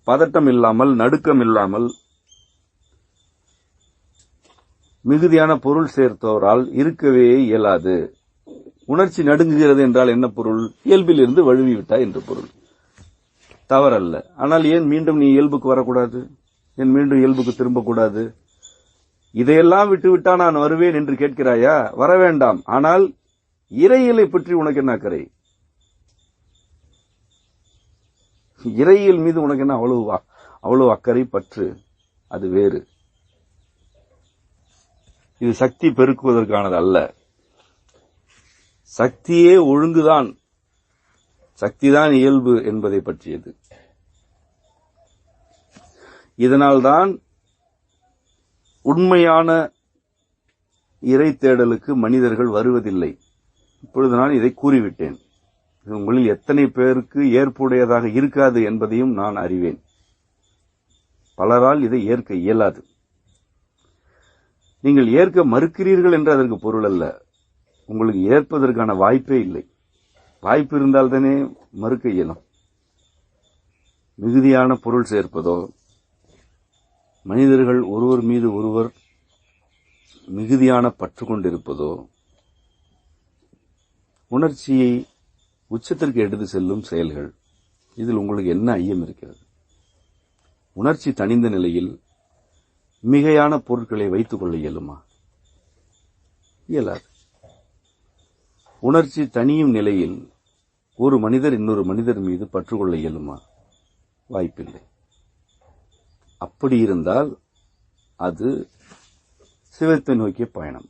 பதட்டம் இல்லாமல், நடுக்கம் இல்லாமல் மிகுதியான பொருள் சேர்த்தோரால் இருக்கவே இயலாது. உணர்ச்சி நடுங்குகிறது என்றால் என்ன பொருள்? இயல்பில் இருந்து வழுவிவிட்டாய் என்று பொருள். தவறல்ல. ஆனால் ஏன் மீண்டும் நீ இயல்புக்கு வரக்கூடாது? ஏன் மீண்டும் இயல்புக்கு திரும்பக்கூடாது? இதையெல்லாம் விட்டுவிட்டா நான் வருவேன் என்று கேட்கிறாயா? வர வேண்டாம். ஆனால் இறையியலை பற்றி உனக்கு என்ன அக்கறை? இறையியல் மீது உனக்கு என்ன அவ்வளவு அக்கறை, பற்று? அது வேறு. இது சக்தி பெருக்குவதற்கானது அல்ல. சக்தியே ஒழுங்குதான், சக்திதான் இயல்பு என்பதை பற்றியது. இதனால்தான் உண்மையான இறை தேடலுக்கு மனிதர்கள் வருவதில்லை. இப்பொழுது நான் இதை கூறிவிட்டேன். உங்களில் எத்தனை பேருக்கு ஏற்புடையதாக இருக்காது என்பதையும் நான் அறிவேன். பலரால் இதை ஏற்க இயலாது. நீங்கள் ஏற்க மறுக்கிறீர்கள் என்று அதற்கு பொருள் அல்ல. உங்களுக்கு ஏற்பதற்கான வாய்ப்பே இல்லை. வாய்ப்பு இருந்தால்தானே மறுக்க இயலும். மிகுதியான பொருள் சேர்ப்பதோ, மனிதர்கள் ஒருவர் மீது ஒருவர் மிகுதியான பற்று கொண்டிருப்பதோ உணர்ச்சியை உச்சத்திற்கு எடுத்து செல்லும் செயல்கள். இதில் உங்களுக்கு என்ன ஐயம் இருக்கிறது? உணர்ச்சி தணிந்த நிலையில் மிகையான பொருட்களை வைத்துக் கொள்ள இயலுமா? இயலாது. உணர்ச்சி தனியும் நிலையில் ஒரு மனிதர் இன்னொரு மனிதர் மீது பற்றுக்கொள்ள இயலுமா? வாய்ப்பில்லை. அப்படி இருந்தால் அது சிவத்தை நோக்கிய பயணம்,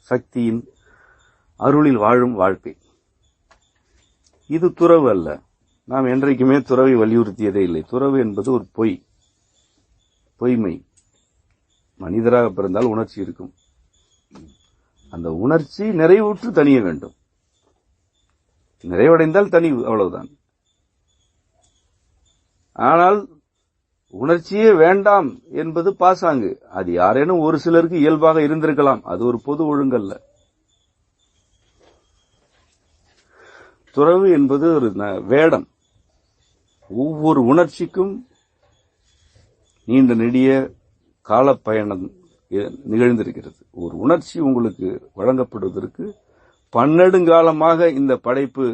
சக்தியின் அருளில் வாழும் வாழ்க்கை. இது துறவு அல்ல. நாம் என்றைக்குமே துறவை வலியுறுத்தியதே இல்லை. துறவு என்பது ஒரு பொய்மை. மனிதராக பிறந்தால் உணர்ச்சி இருக்கும். அந்த உணர்ச்சி நிறைவுற்று தணிய வேண்டும். நிறைவடைந்தால் தனிவு, அவ்வளவுதான். ஆனால் உணர்ச்சியே வேண்டாம் என்பது பாசாங்கு. அது யாரேனும் ஒரு சிலருக்கு இயல்பாக இருந்திருக்கலாம். அது ஒரு பொது ஒழுங்கல்ல. துறவு என்பது ஒரு வேடம். ஒவ்வொரு உணர்ச்சிக்கும் நீண்ட நெடிய காலப்பயணம் நிகழ்ந்திருக்கிறது. ஒரு உணர்ச்சி உங்களுக்கு வழங்கப்படுவதற்கு பன்னெடுங்காலமாக இந்த படைப்பு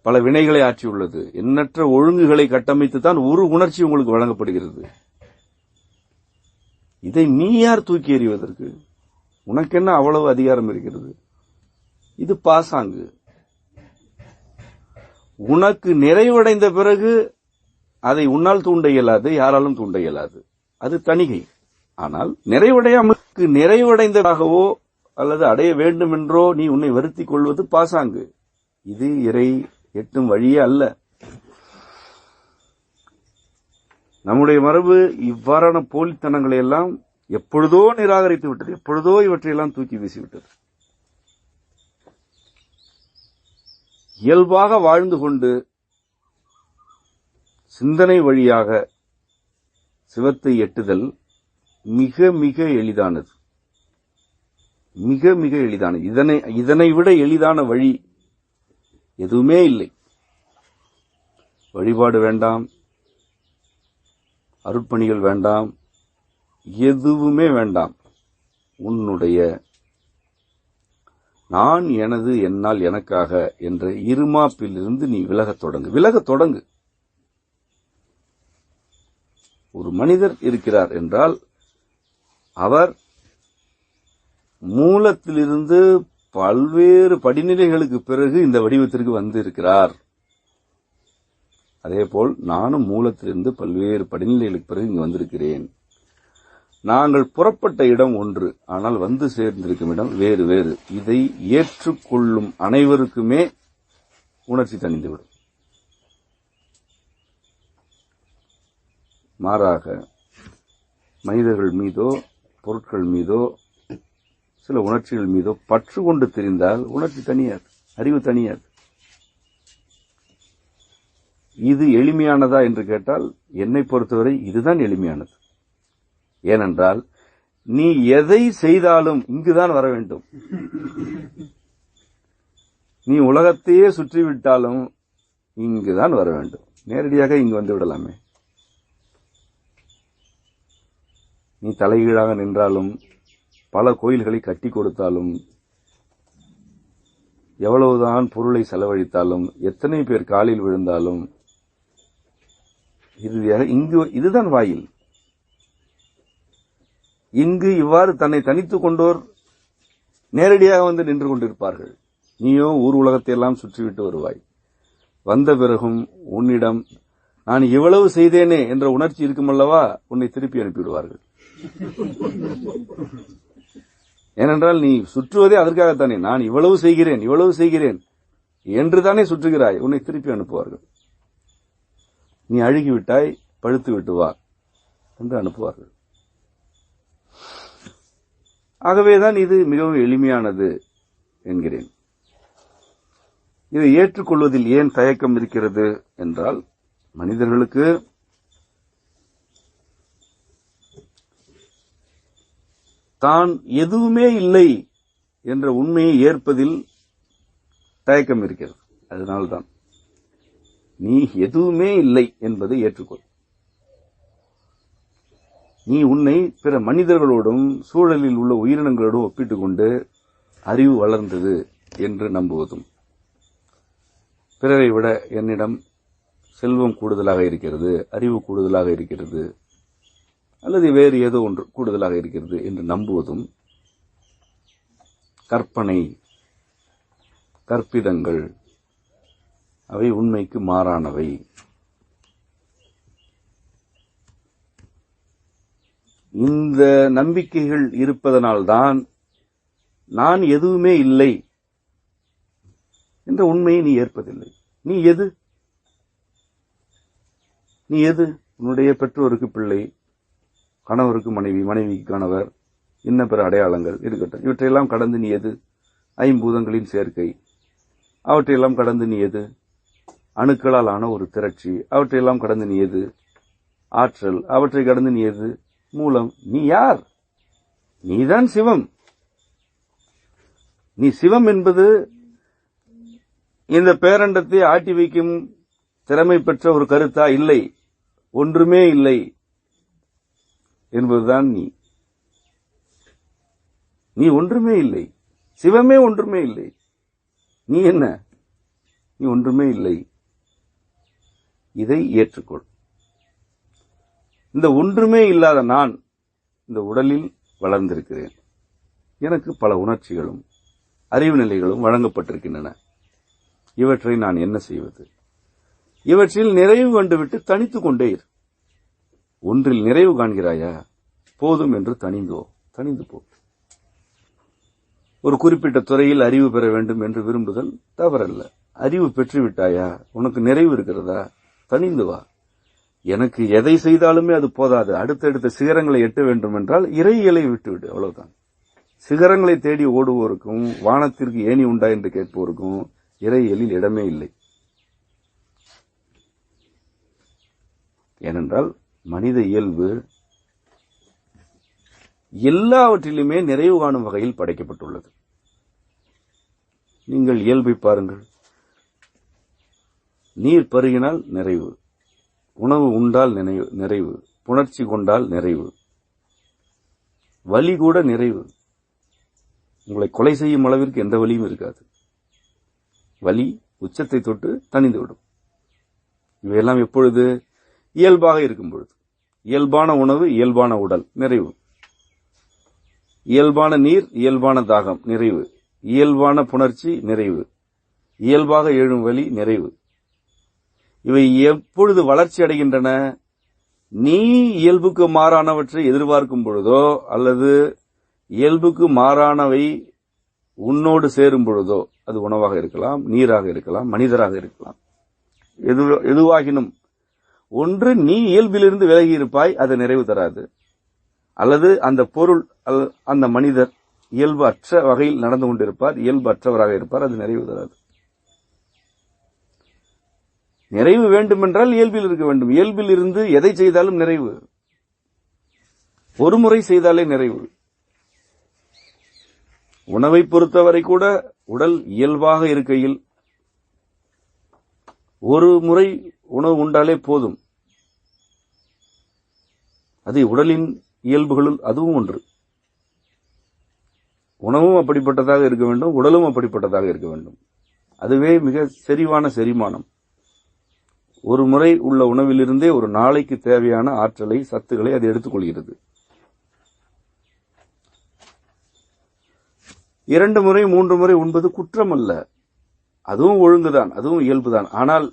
பல வினைகளை ஆற்றியுள்ளது. எண்ணற்ற ஒழுங்குகளை கட்டமைத்துத்தான் ஒரு உணர்ச்சி உங்களுக்கு வழங்கப்படுகிறது. இதை நீ யார் தூக்கி எறிவதற்கு? உனக்கு என்ன அவ்வளவு அதிகாரம் இருக்கிறது? இது பாசாங்கு. உனக்கு நிறைவடைந்த பிறகு அதை உன்னால் தூண்ட இயலாது, யாராலும் தூண்ட இயலாது. அது தணிகை. ஆனால் நிறைவடைந்ததாகவோ அல்லது அடைய வேண்டும் என்றோ நீ உன்னை வருத்திக் கொள்வது பாசாங்கு. இது இறை எட்டும் வழியே அல்ல. நம்முடைய மரபு இவ்வாறான போலித்தனங்களை எல்லாம் எப்பொழுதோ நிராகரித்து விட்டது. எப்பொழுதோ இவற்றையெல்லாம் தூக்கி வீசிவிட்டது. இயல்பாக வாழ்ந்து கொண்டு சிந்தனை வழியாக சிவத்தை எட்டுதல் மிக மிக எளிதானது. மிக மிக எளிதானது. இதனை விட எளிதான வழி எதுவுமே இல்லை. வழிபாடு வேண்டாம், அருட்பணிகள் வேண்டாம், எதுவுமே வேண்டாம். உன்னுடைய நான், எனது, என்னால், எனக்காக என்ற இருமாப்பிலிருந்து நீ விலகத் தொடங்கு. ஒரு மனிதர் இருக்கிறார் என்றால் அவர் மூலத்திலிருந்து பல்வேறு படிநிலைகளுக்கு பிறகு இந்த வடிவத்திற்கு வந்து இருக்கிறார். அதேபோல் நானும் மூலத்திலிருந்து பல்வேறு படிநிலைகளுக்கு பிறகு இங்கு வந்திருக்கிறேன். நாங்கள் புறப்பட்ட இடம் ஒன்று, ஆனால் வந்து சேர்ந்திருக்கும் இடம் வேறு வேறு. இதை ஏற்றுக்கொள்ளும் அனைவருக்குமே உணர்ச்சி தணிந்துவிடும். மாறாக மனிதர்கள் மீதோ பொருட்கள் மீதோ சில உணர்ச்சிகள் மீதோ பற்று கொண்டு திரிந்தால் உணர்ச்சி தனியாது, அறிவு தனியாது. இது எளிமையானதா என்று கேட்டால் என்னை பொறுத்தவரை இதுதான் எளிமையானது. ஏனென்றால் நீ எதை செய்தாலும் இங்குதான் வர வேண்டும். நீ உலகத்தையே சுற்றிவிட்டாலும் இங்குதான் வர வேண்டும். நேரடியாக இங்கு வந்து விடலாமே. நீ தலைகீழாக நின்றாலும், பல கோயில்களை கட்டி கொடுத்தாலும், எவ்வளவுதான் பொருளை செலவழித்தாலும், எத்தனை பேர் காலில் விழுந்தாலும், இறுதியாக இதுதான் வாயில். இங்கு இவ்வாறு தன்னை தனித்துக் கொண்டோர் நேரடியாக வந்து நின்று கொண்டிருப்பார்கள். நீயோ ஊர் உலகத்தை எல்லாம் சுற்றிவிட்டு வருவாய். வந்த பிறகும் உன்னிடம் நான் இவ்வளவு செய்தேனே என்ற உணர்ச்சி இருக்குமல்லவா, உன்னை திருப்பி அனுப்பிவிடுவார்கள். ஏனென்றால் நீ சுற்றுவதே அதற்காகத்தானே. நான் இவ்வளவு செய்கிறேன் என்றுதானே சுற்றுகிறாய். உன்னை திருப்பி அனுப்புவார்கள். நீ அழுகிவிட்டாய், பழுத்து விட்டு வா என்று அனுப்புவார்கள். ஆகவேதான் இது மிகவும் எளிமையானது என்கிறேன். இதை ஏற்றுக்கொள்வதில் ஏன் தயக்கம் இருக்கிறது என்றால், மனிதர்களுக்கு தான் எதுவுமே இல்லை என்ற உண்மையை ஏற்பதில் தயக்கம் இருக்கிறது. அதனால்தான் நீ எதுவுமே இல்லை என்பதை ஏற்றுக்கொள். நீ உன்னை பிற மனிதர்களோடும் சூழலில் உள்ள உயிரினங்களோடும் ஒப்பிட்டுக் கொண்டு அறிவு வளர்ந்தது என்று நம்புவதும், பிறரை விட என்னிடம் செல்வம் கூடுதலாக இருக்கிறது, அறிவு கூடுதலாக இருக்கிறது, அல்லது வேறு ஏதோ ஒன்று கூடுதலாக இருக்கிறது என்று நம்புவதும் கற்பனை, கற்பிதங்கள். அவை உண்மைக்கு மாறானவை. இந்த நம்பிக்கைகள் இருப்பதனால்தான் நான் எதுவுமே இல்லை என்ற உண்மையை நீ ஏற்பதில்லை. நீ எது? உன்னுடைய பெற்றோருக்கு பிள்ளை, கணவருக்கு மனைவி, மனைவிக்கு கணவர், இன்ன பிற அடையாளங்கள் இருக்கட்டும். இவற்றையெல்லாம் கடந்து நீ எது? ஐம்பூதங்களின் சேர்க்கை, அவற்றையெல்லாம் கடந்து நீ எது? அணுக்களால் ஆன ஒரு திரட்சி, அவற்றையெல்லாம் கடந்து நீ எது? ஆற்றல், அவற்றை கடந்து நீ எது? மூலம். நீ யார்? நீதான் சிவம். நீ சிவம் என்பது இந்த பேரண்டத்தை ஆட்டி வைக்கும் திறமை பெற்ற ஒரு கருத்தா? இல்லை, ஒன்றுமே இல்லை என்பதுதான் நீ. நீ ஒன்றுமே இல்லை, சிவமே ஒன்றுமே இல்லை. நீ என்ன? நீ ஒன்றுமே இல்லை. இதை ஏற்றுக்கொள். இந்த ஒன்றுமே இல்லாத நான் இந்த உடலில் வளர்ந்திருக்கிறேன். எனக்கு பல உணர்ச்சிகளும் அறிவு நிலைகளும் வழங்கப்பட்டிருக்கின்றன. இவற்றை நான் என்ன செய்வது? இவற்றில் நிறைவு கண்டுவிட்டு தனித்துக் கொண்டே இரு. ஒன்றில் நிறைவு காண்கிறாயா? போதும் என்று தனிந்து போ. ஒரு குறிப்பிட்ட துறையில் அறிவு பெற வேண்டும் என்று விரும்புதல் தவறல்ல. அறிவு பெற்றுவிட்டாயா? உனக்கு நிறைவு இருக்கிறதா? தனிந்து வா. எனக்கு எதை செய்தாலுமே அது போதாது, அடுத்தடுத்த சிகரங்களை எட்ட வேண்டும் என்றால் இறையியலை விட்டுவிடு, அவ்வளவுதான். சிகரங்களை தேடி ஓடுவோருக்கும் வானத்திற்கு ஏணி உண்டா என்று கேட்போருக்கும் இறையியலில் இடமே இல்லை. ஏனென்றால் மனித இயல்பு எல்லாவற்றிலுமே நிறைவு காணும் வகையில் படைக்கப்பட்டுள்ளது. நீங்கள் இயல்பை பாருங்கள். நீர் பருகினால் நிறைவு, உணவு உண்டால் நிறைவு, புணர்ச்சி கொண்டால் நிறைவு, வலி கூட நிறைவு. உங்களை கொலை செய்யும் அளவிற்கு எந்த வலியும் இருக்காது. வலி உச்சத்தை தொட்டு தணிந்துவிடும். இவையெல்லாம் எப்பொழுது? இயல்பாக இருக்கும் பொழுது. இயல்பான உணவு, இயல்பான உடல், நிறைவு. இயல்பான நீர், இயல்பான தாகம், நிறைவு. இயல்பான புணர்ச்சி, நிறைவு. இயல்பாக எழும் வலி, நிறைவு. இவை எப்பொழுது வளர்ச்சி அடைகின்றன? நீ இயல்புக்கு மாறானவற்றை எதிர்பார்க்கும் பொழுதோ அல்லது இயல்புக்கு மாறானவை உன்னோடு சேரும் பொழுதோ, அது உணவாக இருக்கலாம், நீராக இருக்கலாம், மனிதராக இருக்கலாம், எதுவாகினும் ஒன்று நீ இயல்பிலிருந்து விலகி இருப்பாய், அது நிறைவு தராது. அல்லது அந்த பொருள், அந்த மனிதர் இயல்பு அற்ற வகையில் நடந்து கொண்டிருப்பார், இயல்பு அற்றவராக இருப்பார், அது நிறைவு தராது. நிறைவு வேண்டுமென்றால் இயல்பில் இருக்க வேண்டும். இயல்பில் இருந்து எதை செய்தாலும் நிறைவு. ஒரு முறை செய்தாலே நிறைவு. உணவை பொறுத்தவரை கூட உடல் இயல்பாக இருக்கையில் ஒரு முறை உணவு உண்டாலே போதும். அது உடலின் இயல்புகளுள் அதுவும் ஒன்று. உணவும் அப்படிப்பட்டதாக இருக்க வேண்டும், உடலும் அப்படிப்பட்டதாக இருக்க வேண்டும். அதுவே மிக செறிவான செரிமானம். ஒரு முறை உள்ள உணவிலிருந்தே ஒரு நாளைக்கு தேவையான ஆற்றலை, சத்துக்களை அது எடுத்துக்கொள்கிறது. 2 முறை 3 முறை உண்பது குற்றம் அல்ல, அதுவும் ஒழுங்குதான், அதுவும் இயல்புதான். ஆனால்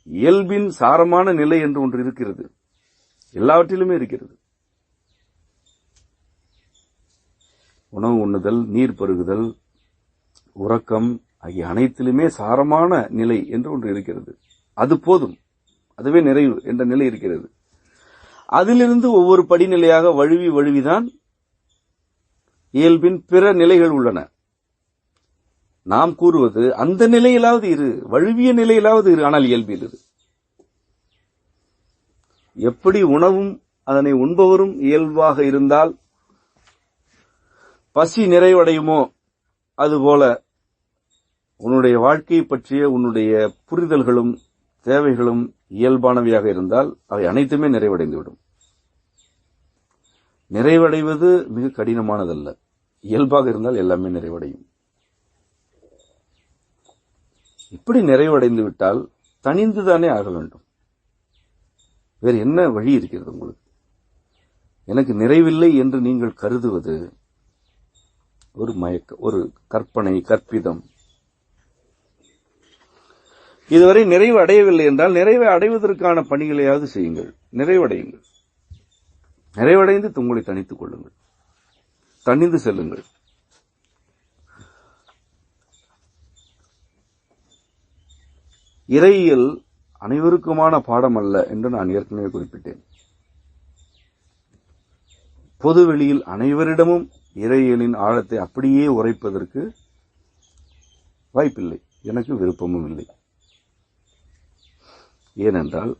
இயல்பின் சாரமான நிலை என்று ஒன்று இருக்கிறது, எல்லாவற்றிலுமே இருக்கிறது. உணவு உண்ணுதல், நீர் பருகுதல், உறக்கம் ஆகிய அனைத்திலுமே சாரமான நிலை என்று ஒன்று இருக்கிறது. அது போதும், அதுவே நிறைவு என்ற நிலை இருக்கிறது. அதிலிருந்து ஒவ்வொரு படிநிலையாக வழுவிதான் இயல்பின் பிற நிலைகள் உள்ளன. நாம் கூறுவது அந்த நிலையிலாவது இரு, வழுவிய நிலையிலாவது இரு, ஆனால் இயல்பில் இரு. எப்படி உணவும் அதனை உண்பவரும் இயல்பாக இருந்தால் பசி நிறைவடையுமோ, அதுபோல உன்னுடைய வாழ்க்கையை பற்றிய உன்னுடைய புரிதல்களும் தேவைகளும் இயல்பானவையாக இருந்தால் அவை அனைத்துமே நிறைவடைந்துவிடும். நிறைவடைவது மிக கடினமானதல்ல, இயல்பாக இருந்தால் எல்லாமே நிறைவடையும். இப்படி நிறைவடைந்து விட்டால் தனிந்துதானே ஆக வேண்டும். வேறு என்ன வழி இருக்கிறது உங்களுக்கு? எனக்கு நிறைவில்லை என்று நீங்கள் கருதுவது ஒரு மயக்கம், ஒரு கற்பனை, கற்பிதம். இதுவரை நிறைவு அடையவில்லை என்றால் நிறைவை அடைவதற்கான பணிகளையாவது செய்யுங்கள், நிறைவடையுங்கள். நிறைவடைந்து உங்களை தனித்துக் கொள்ளுங்கள், தனிந்து செல்லுங்கள். இறையியல் அனைவருக்குமான பாடம் அல்ல என்று நான் ஏற்கனவே குறிப்பிட்டேன். பொதுவெளியில் அனைவரிடமும் இறையியலின் ஆழத்தை அப்படியே உரைப்பதற்கு வாய்ப்பில்லை, எனக்கு விருப்பமும் இல்லை. ஏனென்றால்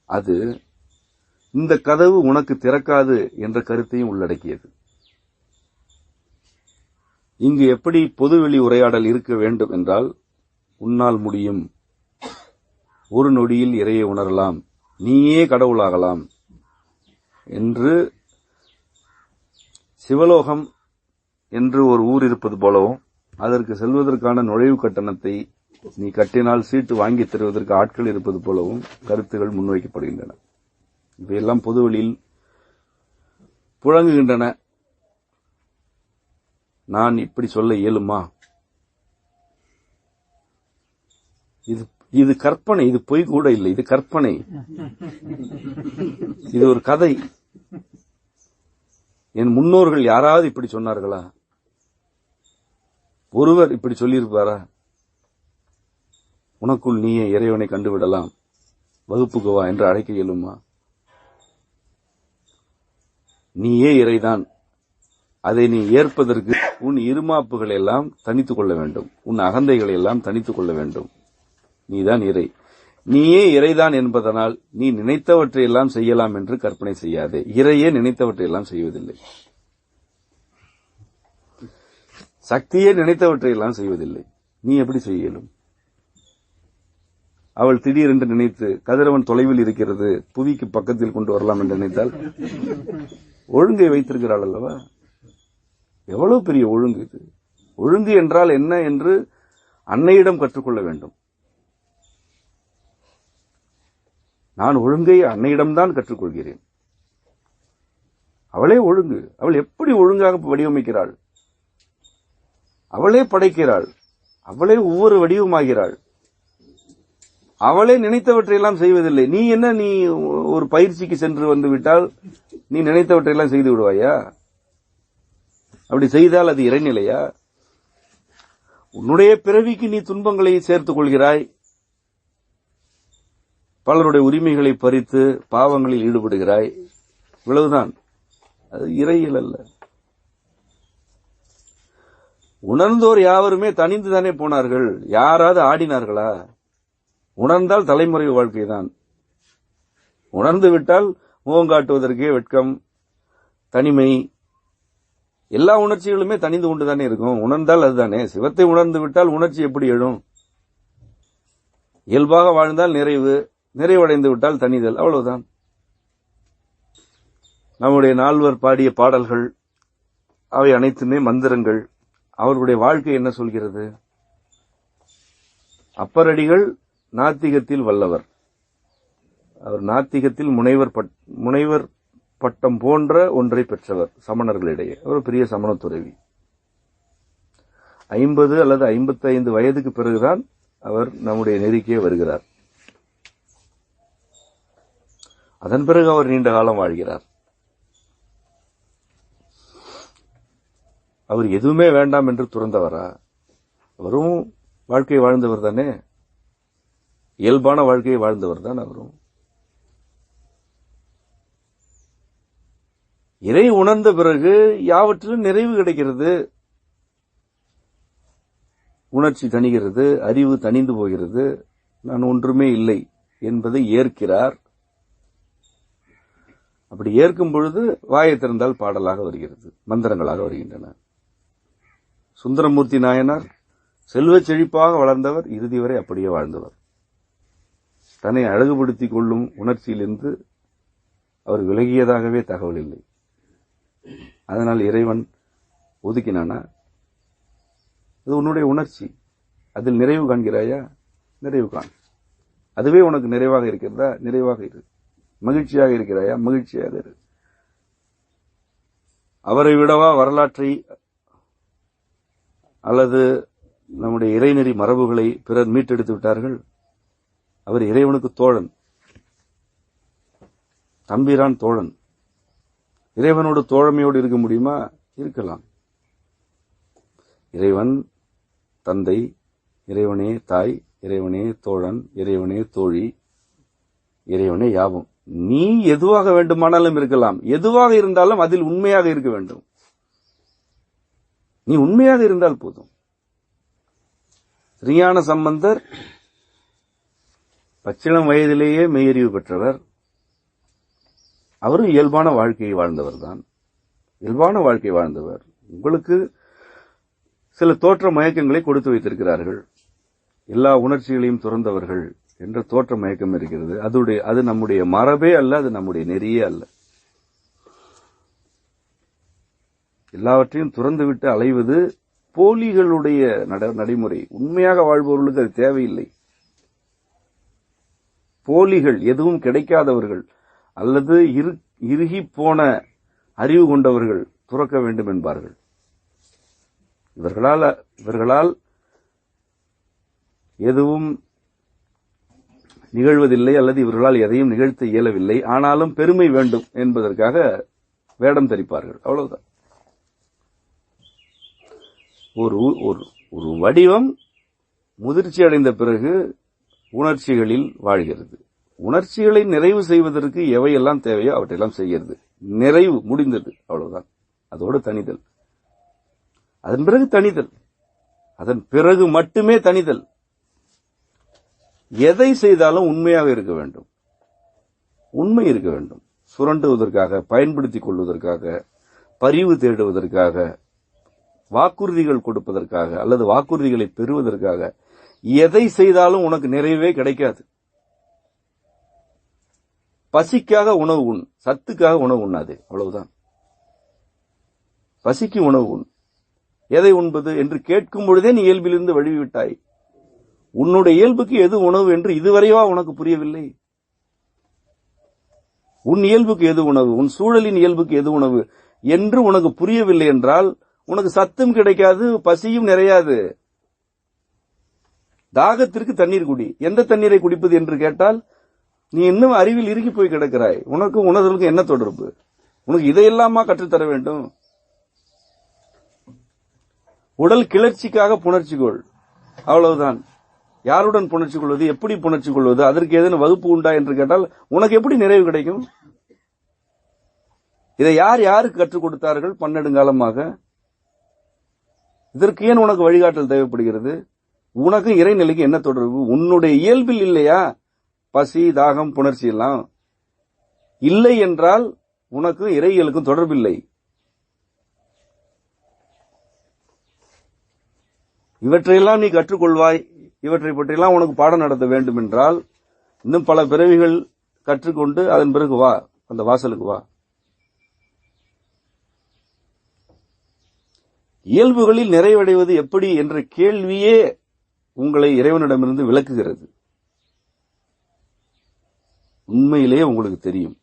அது இந்த கதவு உனக்கு திறக்காது என்ற கருத்தையும் உள்ளடக்கியது. இங்கு எப்படி பொதுவெளி உரையாடல் இருக்க வேண்டும் என்றால், உன்னால் முடியும், ஒரு நொடியில் இறையை உணரலாம், நீயே கடவுளாகலாம் என்று சிவலோகம் என்று ஒரு ஊர் இருப்பது போலவும், அதற்கு செல்வதற்கான நுழைவு கட்டணத்தை நீ கட்டினால் சீட்டு வாங்கி தருவதற்கு ஆட்கள் இருப்பது போலவும் கருத்துகள் முன்வைக்கப்படுகின்றன. இவையெல்லாம் பொதுவெளியில் புழங்குகின்றன. நான் இப்படி சொல்ல இயலுமா? இது கற்பனை, இது பொய் கூட இல்லை, இது கற்பனை, இது ஒரு கதை. என் முன்னோர்கள் யாராவது இப்படி சொன்னார்களா? ஒருவர் இப்படி சொல்லியிருப்பாரா? உனக்குள் நீயே இறைவனை கண்டுவிடலாம், வகுப்புக்கு வா என்று அழைக்க இயலுமா? நீயே இறைதான். அதை நீ ஏற்பதற்கு உன் இருமாப்புகளை எல்லாம் தனித்துக் கொள்ள வேண்டும், உன் அகந்தைகளை எல்லாம் தனித்துக் கொள்ள வேண்டும். நீதான் இறை. நீயே இறைதான் என்பதனால் நீ நினைத்தவற்றை எல்லாம் செய்யலாம் என்று கற்பனை செய்யாதே. இறையே நினைத்தவற்றை எல்லாம் செய்வதில்லை, சக்தியே நினைத்தவற்றை எல்லாம் செய்வதில்லை. நீ எப்படி செய்ய இயலும்? அவள் திடீரென்று நினைத்து கதிரவன் தொலைவில் இருக்கிறது, புவிக்கு பக்கத்தில் கொண்டு வரலாம் என்று நினைத்தால் ஒழுங்கை வைத்திருக்கிறாள் அல்லவா? எவ்வளவு பெரிய ஒழுங்கு இது! ஒழுங்கு என்றால் என்ன என்று அன்னையிடம் கற்றுக்கொள்ள வேண்டும். நான் ஒழுங்கை அன்னையிடம்தான் கற்றுக்கொள்கிறேன். அவளே ஒழுங்கு. அவள் எப்படி ஒழுங்காக வடிவமைக்கிறாள்? அவளே படைக்கிறாள், அவளே ஒவ்வொரு வடிவமாகிறாள். அவளே நினைத்தவற்றையெல்லாம் செய்வதில்லை. நீ என்ன, நீ ஒரு பயிற்சிக்கு சென்று வந்து விட்டால் நீ நினைத்தவற்றையெல்லாம் செய்து விடுவாயா? அப்படி செய்தால் அது இறைநிலையா? உன்னுடைய பிறவிக்கு நீ துன்பங்களை சேர்த்துக் கொள்கிறாய், பலருடைய உரிமைகளை பறித்து பாவங்களில் ஈடுபடுகிறாய், இவ்வளவுதான். அது இறையியல் அல்ல. உணர்ந்தோர் யாவருமே தனிந்துதானே போனார்கள். யாராவது ஆடினார்களா? உணர்ந்தால் தலைமுறை வாழ்க்கைதான். உணர்ந்து விட்டால் முகம் காட்டுவதற்கே வெட்கம், தனிமை, எல்லா உணர்ச்சிகளுமே தனிந்து கொண்டுதானே இருக்கும். உணர்ந்தால் அதுதானே. சிவத்தை உணர்ந்து விட்டால் உணர்ச்சி எப்படி எழும்? இயல்பாக வாழ்ந்தால் நிறைவு, நிறைவடைந்து விட்டால் தனிதல், அவ்வளவுதான். நம்முடைய நால்வர் பாடிய பாடல்கள் அவை அனைத்துமே மந்திரங்கள். அவர்களுடைய வாழ்க்கை என்ன சொல்கிறது? அப்பரடிகள் நாத்திகத்தில் வல்லவர். அவர் நாத்திகத்தில் முனைவர் பட்டம் போன்ற ஒன்றை பெற்றவர் சமணர்களிடையே. அவர் பெரிய சமண துறவி. 50 அல்லது 55 வயதுக்கு பிறகுதான் அவர் நம்முடைய நெறிக்கே வருகிறார். அதன் பிறகு அவர் நீண்ட காலம் வாழ்கிறார். அவர் எதுவுமே வேண்டாம் என்று துறந்தவரா? அவரும் வாழ்க்கை வாழ்ந்தவர் தானே, இயல்பான வாழ்க்கையை வாழ்ந்தவர் தான் அவரும். இறை உணர்ந்த பிறகு யாவற்றிலும் நிறைவு கிடைக்கிறது, உணர்ச்சி தணிகிறது, அறிவு தணிந்து போகிறது, நான் ஒன்றுமே இல்லை என்பதை ஏற்கிறார். அப்படி ஏற்கும் பொழுது வாயை திறந்தால் பாடலாக வருகிறது, மந்திரங்களாக வருகின்றன. சுந்தரமூர்த்தி நாயனார் செல்வச் செழிப்பாக வளர்ந்தவர், இறுதி வரை அப்படியே வாழ்ந்தவர். தன்னை அழகுபடுத்திக் கொள்ளும் உணர்ச்சியிலிருந்து அவர் விலகியதாகவே தகவல் இல்லை. அதனால் இறைவன் ஒதுக்கினானா? அது உன்னுடைய உணர்ச்சி, அதில் நிறைவு காண்கிறாயா? நிறைவு காண். அதுவே உனக்கு நிறைவாக இருக்கிறதா? நிறைவாக இரு. மகிழ்ச்சியாக இருக்கிறாயா? மகிழ்ச்சியாக இரு. அவரை விடவா வரலாற்றை அல்லது நம்முடைய இறைநெறி மரபுகளை பிறர் மீட்டெடுத்து விட்டார்கள்? அவர் இறைவனுக்கு தோழன், தம்பிரான் தோழன். இறைவனோடு தோழமையோடு இருக்க முடியுமா? இருக்கலாம். இறைவன் தந்தை, இறைவனே தாய், இறைவனே தோழன், இறைவனே தோழி, இறைவனே யாவும். நீ எதுவாக வேண்டுமானாலும் இருக்கலாம். எதுவாக இருந்தாலும் அதில் உண்மையாக இருக்க வேண்டும். நீ உண்மையாக இருந்தால் போதும். திருஞான சம்பந்தர் பச்சிளம் வயதிலேயே மெய்யறிவு பெற்றவர். அவரும் இயல்பான வாழ்க்கையை வாழ்ந்தவர் தான். இயல்பான வாழ்க்கை வாழ்ந்தவர். உங்களுக்கு சில தோற்ற மயக்கங்களை கொடுத்து வைத்திருக்கிறார்கள். எல்லா உணர்ச்சிகளையும் துறந்தவர்கள் என்ற தோற்ற மயக்கம் இருக்கிறது. அது நம்முடைய மரபே அல்ல, அது நம்முடைய நெறியே அல்ல. எல்லாவற்றையும் துறந்துவிட்டு அலைவது போலிகளுடைய நடைமுறை. உண்மையாக வாழ்பவர்களுக்கு அது தேவையில்லை. போலிகள், எதுவும் கிடைக்காதவர்கள் அல்லது இறுகி போன அறிவு கொண்டவர்கள் துறக்க வேண்டும் என்பார்கள். இவர்களால் எதுவும் நிகழ்வதில்லை அல்லது இவர்களால் எதையும் நிகழ்த்த இயலவில்லை. ஆனாலும் பெருமை வேண்டும் என்பதற்காக வேடம் தரிப்பார்கள். அவ்வளவுதான். ஒரு வடிவம் முதிர்ச்சி அடைந்த பிறகு உணர்ச்சிகளில் வாழ்கிறது. உணர்ச்சிகளை நிறைவு செய்வதற்கு எவையெல்லாம் தேவையோ அவற்றையெல்லாம் செய்கிறது. நிறைவு முடிந்தது, அவ்வளவுதான். அதோடு தணிதல். அதன் பிறகு தணிதல். அதன் பிறகு மட்டுமே தணிதல். எதை செய்தாலும் உண்மையாக இருக்க வேண்டும். உண்மை இருக்க வேண்டும். சுரண்டுவதற்காக, பயன்படுத்திக் கொள்வதற்காக, பரிவு தேடுவதற்காக, வாக்குறுதிகள் கொடுப்பதற்காக அல்லது வாக்குறுதிகளை பெறுவதற்காக எதை செய்தாலும் உனக்கு நிறைவே கிடைக்காது. பசிக்காக உணவு உண், சத்துக்காக உணவு உண்ணாதே, அவ்வளவுதான். பசிக்கு உணவு உண். எதை உண்பது என்று கேட்கும் பொழுதே நீ இயல்பிலிருந்து வழிவிட்டாய். உன்னுடைய இயல்புக்கு எது உணவு என்று இதுவரைவா உனக்கு புரியவில்லை? உன் இயல்புக்கு எது உணவு, உன் சூழலின் இயல்புக்கு எது உணவு என்று உனக்கு புரியவில்லை என்றால் உனக்கு சத்தும் கிடைக்காது, பசியும் நிறையாது. தாகத்திற்கு தண்ணீர் குடி. எந்த தண்ணீரை குடிப்பது என்று கேட்டால் நீ இன்னும் அறிவில் இறுகி போய் கிடக்கிறாய். உனக்கு உணர்தலுக்கு என்ன தொடர்பு? உனக்கு இதையெல்லாமா கற்றுத்தர வேண்டும்? உடல் கிளர்ச்சிக்காக புணர்ச்சி கொள், அவ்வளவுதான். யாருடன் புணர்ச்சி கொள்வது, எப்படி புணர்ச்சி கொள்வது, அதற்கு ஏதேனும் வகுப்பு உண்டா என்று கேட்டால் உனக்கு எப்படி நிறைவு கிடைக்கும்? இதை யாருக்கு கற்றுக் கொடுத்தார்கள் பன்னெடுங்காலமாக? இதற்கு ஏன் உனக்கு வழிகாட்டல் தேவைப்படுகிறது? உனக்கு இறைநிலைக்கு என்ன தொடர்பு? உன்னுடைய இயல்பில் இல்லையா பசி, தாகம், புணர்ச்சி எல்லாம்? இல்லை என்றால் உனக்கு இறையியலுக்கும் தொடர்பில்லை. இவற்றையெல்லாம் நீ கற்றுக்கொள்வாய். இவற்றை பற்றியெல்லாம் உனக்கு பாடம் நடத்த வேண்டும் என்றால் இன்னும் பல பிறவிகள் கற்றுக்கொண்டு அதன் பிறகு வா, அந்த வாசலுக்கு வா. இயல்புகளில் நிறைவடைவது எப்படி என்ற கேள்வியே உங்களை இறைவனிடமிருந்து விலக்குகிறது. உண்மையிலேயே உங்களுக்கு தெரியும்,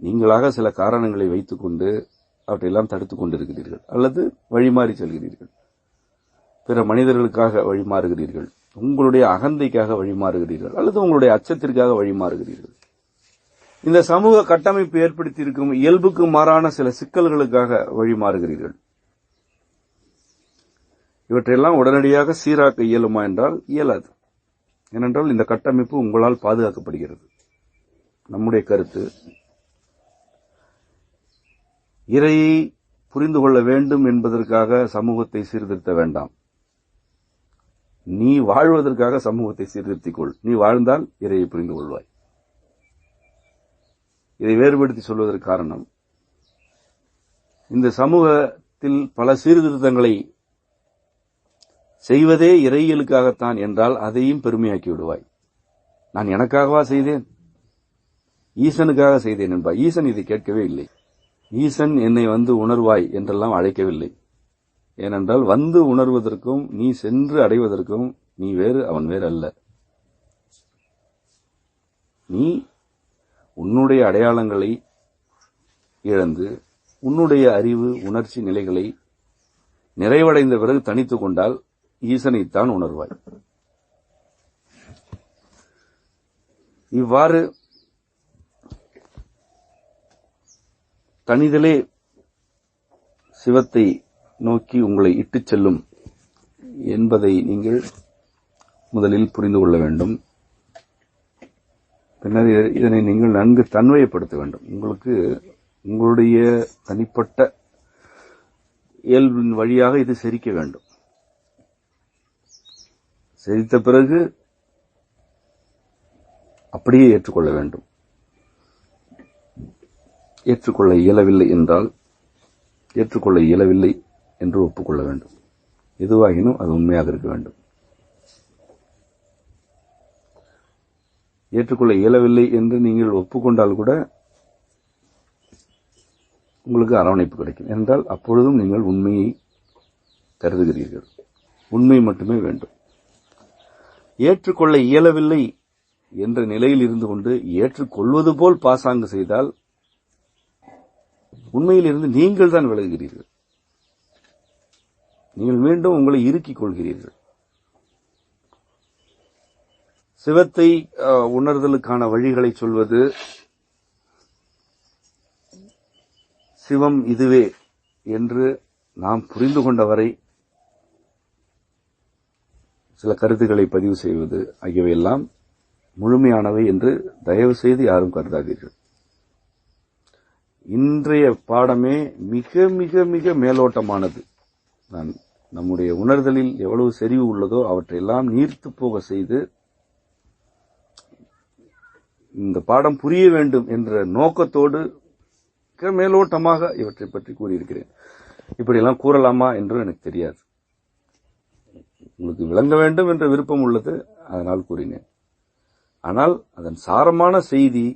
நீங்களாக சில காரணங்களை வைத்துக் கொண்டு அவற்றையெல்லாம் தடுத்துக் கொண்டிருக்கிறீர்கள் அல்லது வழிமாறி செல்கிறீர்கள். பிற மனிதர்களுக்காக வழிமாறுகிறீர்கள், உங்களுடைய அகந்தைக்காக வழிமாறுகிறீர்கள் அல்லது உங்களுடைய அச்சத்திற்காக வழிமாறுகிறீர்கள். இந்த சமூக கட்டமைப்பு ஏற்படுத்தி இருக்கும் இயல்புக்கு மாறான சில சிக்கல்களுக்காக வழிமாறுகிறீர்கள். இவற்றையெல்லாம் உடனடியாக சீராக்க இயலுமா என்றால் இயலாது. ஏனென்றால் இந்த கட்டமைப்பு உங்களால் பாதுகாக்கப்படுகிறது. நம்முடைய கருத்து, இறையை புரிந்து கொள்ள வேண்டும் என்பதற்காக சமூகத்தை சீர்திருத்த வேண்டாம். நீ வாழ்வதற்காக சமூகத்தை சீர்திருத்திக் கொள். நீ வாழ்ந்தால் இறையை புரிந்து கொள்வாய். இதை வேறுபடுத்தி சொல்வதற்கு காரணம், இந்த சமூகத்தில் பல சீர்திருத்தங்களை செய்வதே இறையியலுக்காகத்தான் என்றால் அதையும் பெருமையாக்கி விடுவாய். நான் எனக்காகவா செய்தேன், ஈசனுக்காக செய்தேன் என்பாய். ஈசன் இதை கேட்கவே இல்லை. ஈசன் என்னை வந்து உணர்வாய் என்றெல்லாம் அழைக்கவில்லை. ஏனென்றால் வந்து உணர்வதற்கும் நீ சென்று அடைவதற்கும் நீ வேறு, அவன் வேறு அல்ல. நீ உன்னுடைய அடையாளங்களை இழந்து உன்னுடைய அறிவு, உணர்ச்சி நிலைகளை நிறைவடைந்த பிறகு தனித்துக் கொண்டால் ஈசனைத்தான் உணர்வாய். இவ்வாறு தனிதலே சிவத்தை நோக்கி உங்களை இட்டுச் செல்லும் என்பதை நீங்கள் முதலில் புரிந்து கொள்ள வேண்டும். பின்னர் இதனை நீங்கள் நன்கு தன்மைப்படுத்த வேண்டும். உங்களுடைய தனிப்பட்ட இயல்பின் வழியாக இது செரிக்க வேண்டும். செரித்த பிறகு அப்படியே ஏற்றுக்கொள்ள வேண்டும். ஏற்றுக்கொள்ள இயலவில்லை என்றால் ஏற்றுக்கொள்ள இயலவில்லை என்று ஒப்புக்கொள்ள வேண்டும். எதுவாகினும் அது உண்மையாக இருக்க வேண்டும். ஏற்றுக்கொள்ள இயலவில்லை என்று நீங்கள் ஒப்புக்கொண்டால் கூட உங்களுக்கு அரவணைப்பு கிடைக்கும். என்றால் அப்பொழுதும் நீங்கள் உண்மையை கருதுகிறீர்கள். உண்மை மட்டுமே வேண்டும். ஏற்றுக்கொள்ள இயலவில்லை என்ற நிலையில் இருந்து கொண்டு ஏற்றுக்கொள்வது போல் பாசாங்கு செய்தால் உண்மையில் இருந்து நீங்கள் தான் விலகுகிறீர்கள். நீங்கள் மீண்டும் உங்களை இறுக்கிக் கொள்கிறீர்கள். சிவத்தை உணர்தலுக்கான வழிகளை சொல்வது, சிவம் இதுவே என்று நாம் புரிந்து கொண்டவரை சில கருத்துக்களை பதிவு செய்வது ஆகியவையெல்லாம் முழுமையானவை என்று தயவு செய்து யாரும் கருதாதீர்கள். இன்றைய பாடமே மிக மிக மிக மேலோட்டமானது. நம்முடைய உணர்தலில் எவ்வளவு செறிவு உள்ளதோ அவற்றையெல்லாம் நீர்த்து போக செய்து இந்த பாடம் புரிய வேண்டும் என்ற நோக்கத்தோடு மிக மேலோட்டமாக இவற்றை பற்றி கூறியிருக்கிறேன். இப்படியெல்லாம் கூறலாமா என்று எனக்கு தெரியாது. உங்களுக்கு விளங்க வேண்டும் என்ற விருப்பம் உள்ளது, அதனால் கூறினேன். ஆனால் அதன் சாரமான செய்தி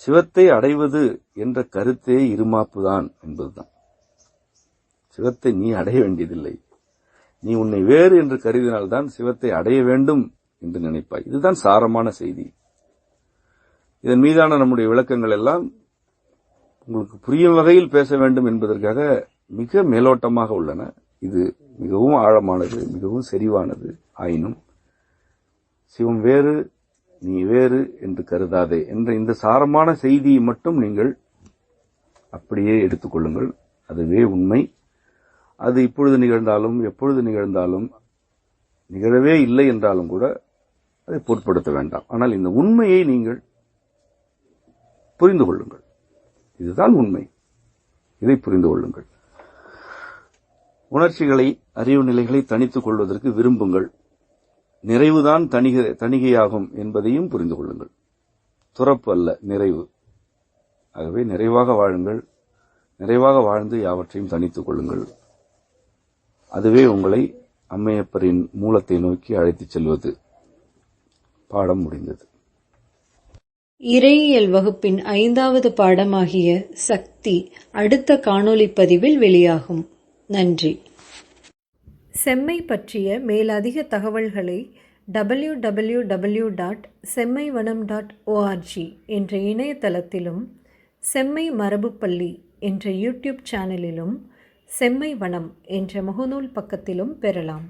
சிவத்தை அடைவது என்ற கருத்தே இருமாப்புதான் என்பதுதான். சிவத்தை நீ அடைய வேண்டியதில்லை. நீ உன்னை வேறு என்று கருதினால்தான் சிவத்தை அடைய வேண்டும் என்று நினைப்பாய். இதுதான் சாரமான செய்தி. இதன் மீதான நம்முடைய விளக்கங்கள் எல்லாம் உங்களுக்கு புரியும் வகையில் பேச வேண்டும் என்பதற்காக மிக மேலோட்டமாக உள்ளன. இது மிகவும் ஆழமானது, மிகவும் செறிவானது. ஆயினும் சிவம் வேறு, நீ வேறு என்று கருதாதே என்ற இந்த சாரமான செய்தியை மட்டும் நீங்கள் அப்படியே எடுத்துக்கொள்ளுங்கள். அதுவே உண்மை. அது இப்பொழுது நிகழ்ந்தாலும் எப்பொழுது நிகழ்ந்தாலும் நிகழவே இல்லை என்றாலும் கூட அதை பொருட்படுத்த வேண்டாம். ஆனால் இந்த உண்மையை நீங்கள் புரிந்து கொள்ளுங்கள். இதுதான் உண்மை. இதை புரிந்து கொள்ளுங்கள். உணர்ச்சிகளை, அறிவு நிலைகளை தனித்துக் கொள்வதற்கு விரும்புங்கள். நிறைவுதான் தணிகையாகும் என்பதையும் புரிந்து கொள்ளுங்கள். துறப்பு அல்ல, நிறைவு. ஆகவே நிறைவாக வாழுங்கள். நிறைவாக வாழ்ந்து யாவற்றையும் தனித்துக் கொள்ளுங்கள். அதுவே உங்களை அம்மையப்பரின் மூலத்தை நோக்கி அழைத்துச் செல்வது. பாடம் முடிந்தது. இறையியல் வகுப்பின் 5வது பாடமாகிய சக்தி அடுத்த காணொளி பதிவில் வெளியாகும். நன்றி. செம்மை பற்றிய மேலதிக தகவல்களை www.semmaivanam.org என்ற இணையதளத்திலும், செம்மை மரபுப்பள்ளி என்ற யூடியூப் சேனலிலும், செம்மை வனம் என்ற முகநூல் பக்கத்திலும் பெறலாம்.